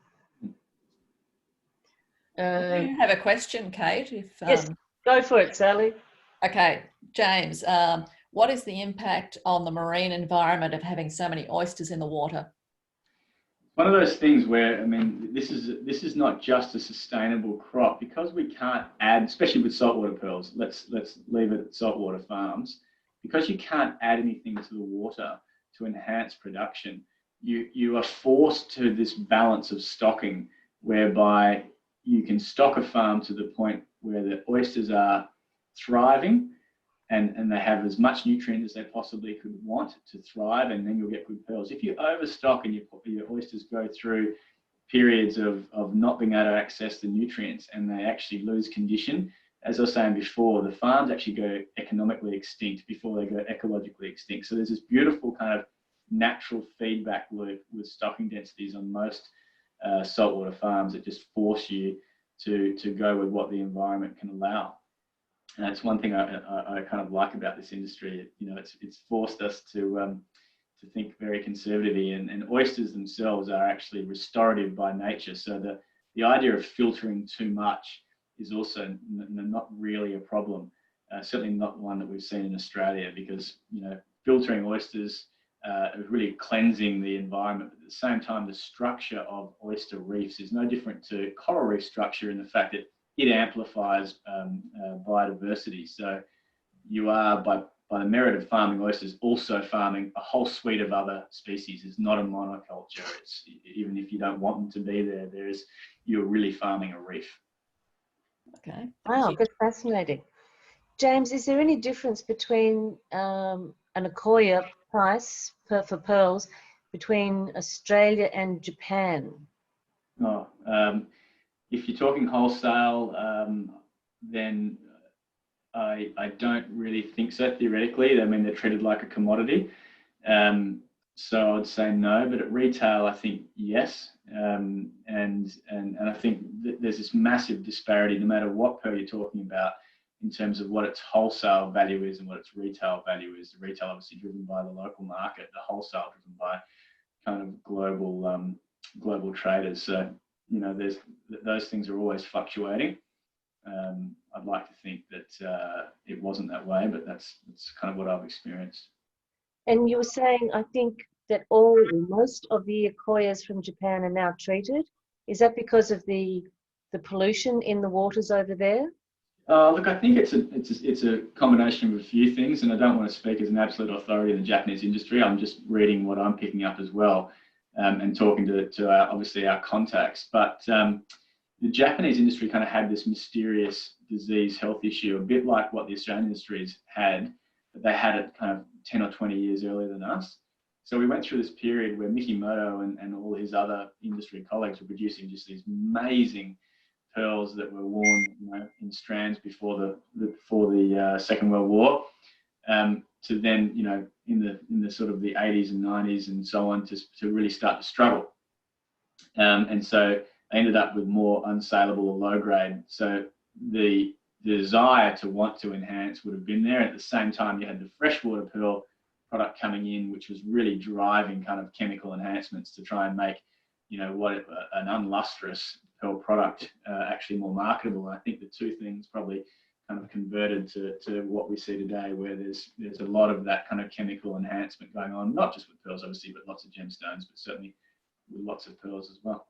Do you have a question, Kate? Yes, go for it, Sally. Okay, James, what is the impact on the marine environment of having so many oysters in the water? One of those things where, I mean, this is not just a sustainable crop because we can't add, especially with saltwater pearls. Let's leave it at saltwater farms, because you can't add anything to the water to enhance production. You are forced to this balance of stocking, whereby you can stock a farm to the point where the oysters are thriving and they have as much nutrient as they possibly could want to thrive, and then you'll get good pearls. If you overstock and your oysters go through periods of not being able to access the nutrients and they actually lose condition, as I was saying before, the farms actually go economically extinct before they go ecologically extinct. So there's this beautiful kind of natural feedback loop with stocking densities on most saltwater farms that just force you to go with what the environment can allow. And that's one thing I kind of like about this industry. You know, it's forced us to think very conservatively, and oysters themselves are actually restorative by nature. So the idea of filtering too much is also not really a problem. Certainly not one that we've seen in Australia, because, you know, filtering oysters is really cleansing the environment. But at the same time, the structure of oyster reefs is no different to coral reef structure in the fact that it amplifies biodiversity. So you are, by the merit of farming oysters, also farming a whole suite of other species. It's not a monoculture. It's, even if you don't want them to be there, you're really farming a reef. Okay. Wow, that's fascinating. James, is there any difference between an Akoya price for pearls between Australia and Japan? Oh, if you're talking wholesale, then I don't really think so theoretically. I mean, they're treated like a commodity. So I'd say no, but at retail, I think yes. And I think there's this massive disparity no matter what pearl you're talking about in terms of what its wholesale value is and what its retail value is. The retail obviously driven by the local market, the wholesale driven by kind of global traders. So, you know, those things are always fluctuating. I'd like to think that it wasn't that way, but that's kind of what I've experienced. And you were saying, I think, that most of the Akoyas from Japan are now treated. Is that because of the pollution in the waters over there? Look, I think it's a combination of a few things, and I don't want to speak as an absolute authority in the Japanese industry. I'm just reading what I'm picking up as well, and talking to obviously our contacts. But the Japanese industry kind of had this mysterious disease health issue, a bit like what the Australian industries had, but they had it kind of 10 or 20 years earlier than us. So we went through this period where Mikimoto and all his other industry colleagues were producing just these amazing pearls that were worn, you know, in strands before the Second World War, to then, you know, in the sort of the 80s and 90s and so on, to really start to struggle. And so they ended up with more unsaleable or low grade. So the desire to want to enhance would have been there. At the same time, you had the freshwater pearl product coming in, which was really driving kind of chemical enhancements to try and make, you know, what an unlustrous pearl product actually more marketable. And I think the two things probably kind of converted to what we see today, where there's a lot of that kind of chemical enhancement going on, not just with pearls obviously, but lots of gemstones, but certainly with lots of pearls as well.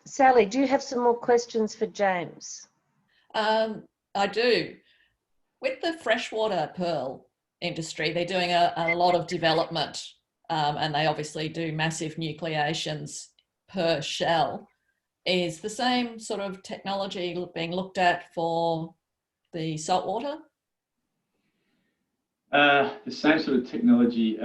Sally, do you have some more questions for James? I do. With the freshwater pearl industry, they're doing a lot of development, and they obviously do massive nucleations per shell. Is the same sort of technology being looked at for the saltwater? The same sort of technology.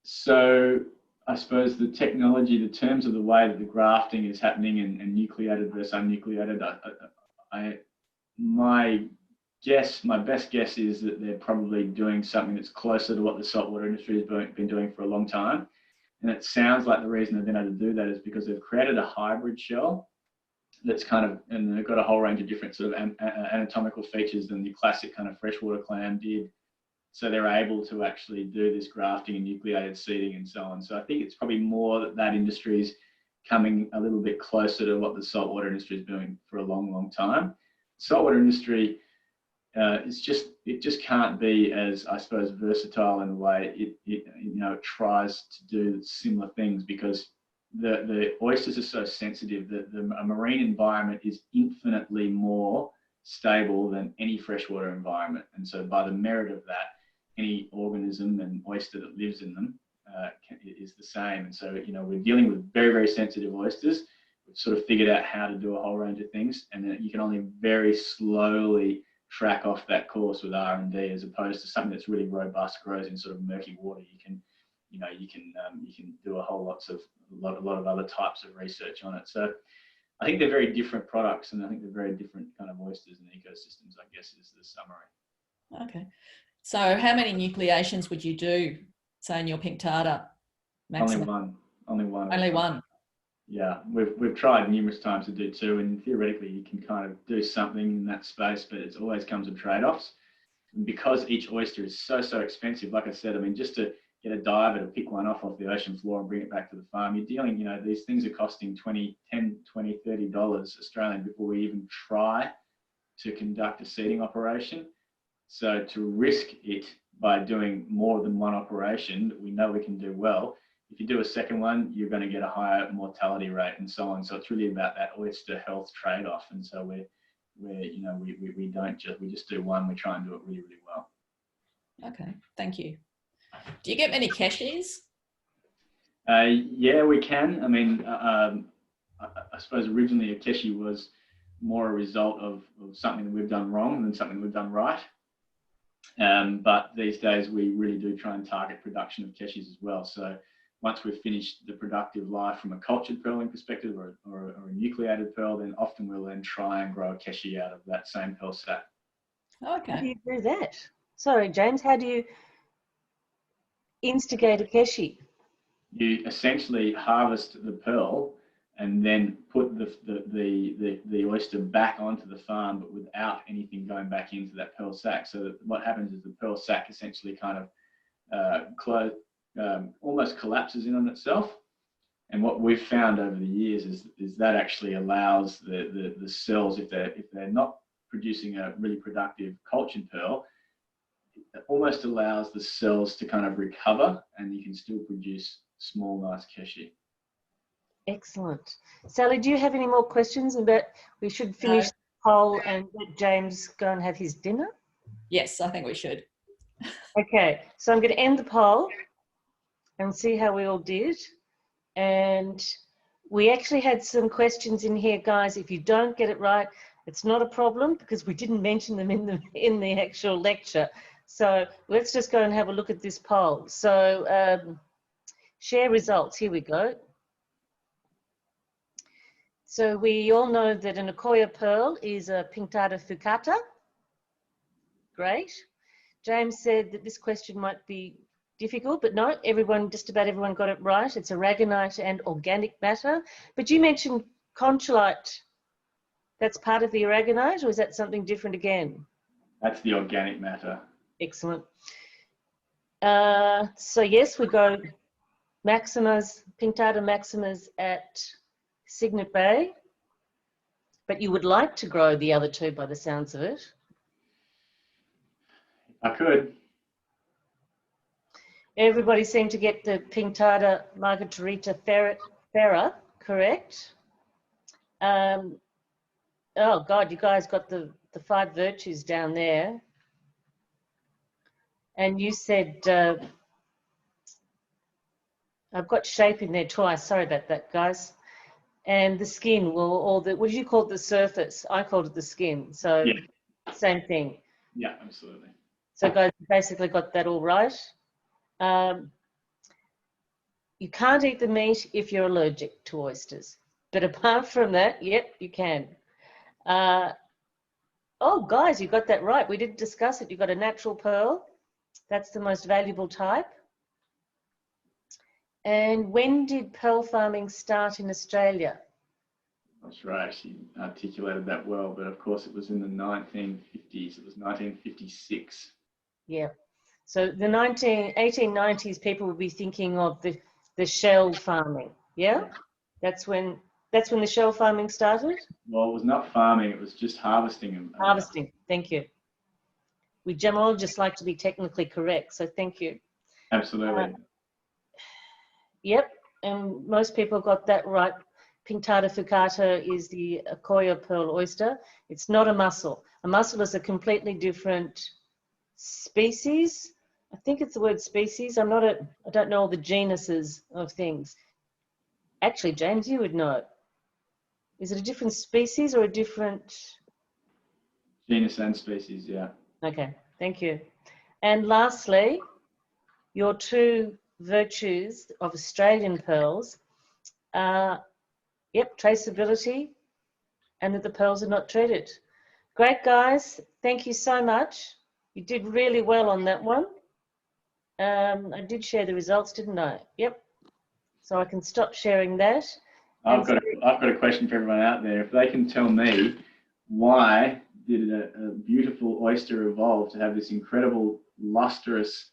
So I suppose the technology, the terms of the way that the grafting is happening and nucleated versus unnucleated, my best guess is that they're probably doing something that's closer to what the saltwater industry has been doing for a long time. And it sounds like the reason they've been able to do that is because they've created a hybrid shell that's and they've got a whole range of different sort of anatomical features than the classic kind of freshwater clam did. So they're able to actually do this grafting and nucleated seeding and so on. So I think it's probably more that industry is coming a little bit closer to what the saltwater industry is doing for a long, long time. Saltwater industry, it just can't be as, I suppose, versatile in the way it tries to do similar things, because the oysters are so sensitive that a marine environment is infinitely more stable than any freshwater environment. And so by the merit of that, any organism and oyster that lives in them is the same. And so, we're dealing with very, very sensitive oysters. We've sort of figured out how to do a whole range of things, and then you can only very slowly track off that course with R&D, as opposed to something that's really robust, grows in sort of murky water. You can do a lot of other types of research on it. So I think they're very different products, and I think they're very different kind of oysters and ecosystems, I guess, is the summary. Okay. So how many nucleations would you do, say, in your pink tartar? Maximum? Only one. Only one. Yeah, we've tried numerous times to do 2, and theoretically you can kind of do something in that space, but it always comes with trade-offs. And because each oyster is so expensive, like I said, I mean, just to get a diver to pick one off the ocean floor and bring it back to the farm, you're dealing, these things are costing $10, $20, $30 Australian before we even try to conduct a seeding operation. So to risk it by doing more than one operation that we know we can do well, if you do a second one, you're going to get a higher mortality rate and so on. So it's really about that oyster health trade-off. And so we just do one. We try and do it really, really well. Okay, thank you. Do you get many keshies? Yeah, we can. I mean, I suppose originally a keshi was more a result of something that we've done wrong than something we've done right. But these days we really do try and target production of keshies as well. So once we've finished the productive life from a cultured pearling perspective or a nucleated pearl, then often we'll then try and grow a keshi out of that same pearl sac. Okay. How do you do that? Sorry, James, how do you instigate a keshi? You essentially harvest the pearl and then put the oyster back onto the farm, but without anything going back into that pearl sac. So that what happens is the pearl sac essentially kind of almost collapses in on itself. And what we've found over the years is that actually allows the cells, if they're not producing a really productive cultured pearl, it almost allows the cells to kind of recover, and you can still produce small, nice keshi. Excellent. Sally, do you have any more questions about? We should finish the poll and let James go and have his dinner. Yes, I think we should. Okay, so I'm going to end the poll and see how we all did. And we actually had some questions in here, guys. If you don't get it right, it's not a problem, because we didn't mention them in the actual lecture. So let's just go and have a look at this poll. So share results. Here we go. So we all know that an Akoya pearl is a Pinctada fucata. Great. James said that this question might be difficult, but no, just about everyone got it right. It's aragonite and organic matter. But you mentioned conchylite. That's part of the aragonite, or is that something different again? That's the organic matter. Excellent. So yes, we go Maximas, Pinctada maximas at Cygnet Bay, but you would like to grow the other two by the sounds of it. I could. Everybody seemed to get the Pinctada Margarita Ferra correct. Oh God, you guys got the 5 virtues down there. And you said, I've got shape in there twice. Sorry about that, guys. And the skin, what did you call it? The surface. I called it the skin. So yeah. Same thing. Yeah, absolutely. So guys, basically got that all right. You can't eat the meat if you're allergic to oysters. But apart from that, yep, you can. Oh, guys, you got that right. We did discuss it. You got a natural pearl. That's the most valuable type. And when did pearl farming start in Australia? I'm not sure I actually articulated that well, but of course it was in the 1950s. It was 1956. Yeah. So the 1890s, people would be thinking of the shell farming. Yeah? That's when the shell farming started? Well, it was not farming. It was just harvesting them. Harvesting. Thank you. We gemologists like to be technically correct, so thank you. Absolutely. Yep, and most people got that right. Pinctada fucata is the Akoya pearl oyster. It's not a mussel. A mussel is a completely different species. I think it's the word species. I don't know all the genuses of things. Actually, James, you would know. Is it a different species or a different... Genus and species, yeah. Okay, thank you. And lastly, your two virtues of Australian pearls are, yep, traceability and that the pearls are not treated. Great, guys. Thank you so much. You did really well on that one. I did share the results, didn't I? Yep. So I can stop sharing that. I've got a question for everyone out there. If they can tell me why did a beautiful oyster evolve to have this incredible lustrous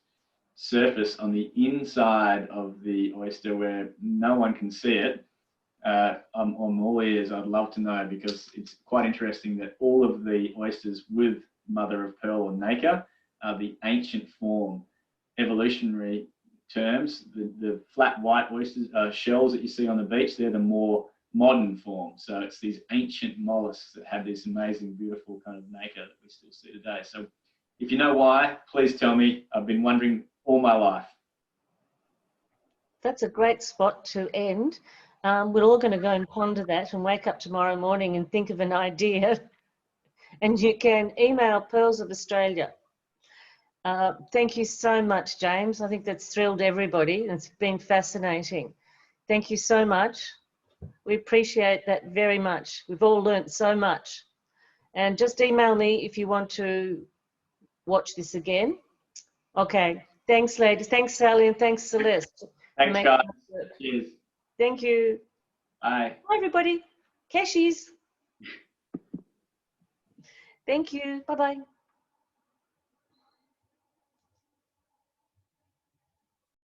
surface on the inside of the oyster where no one can see it, I'm all ears. I'd love to know, because it's quite interesting that all of the oysters with mother of pearl or nacre are the ancient form. Evolutionary terms, the flat white oysters, shells that you see on the beach, they're the more modern form. So it's these ancient mollusks that have this amazing, beautiful kind of nacre that we still see today. So if you know why, please tell me. I've been wondering all my life. That's a great spot to end. We're all going to go and ponder that and wake up tomorrow morning and think of an idea. And you can email Pearls of Australia. Thank you so much, James. I think that's thrilled everybody. It's been fascinating. Thank you so much. We appreciate that very much. We've all learnt so much. And just email me if you want to watch this again. Okay. Thanks, ladies. Thanks, Sally, and thanks, Celeste. Thanks, guys. Cheers. Thank you. Bye. Bye, everybody. Cashies. Thank you. Bye-bye.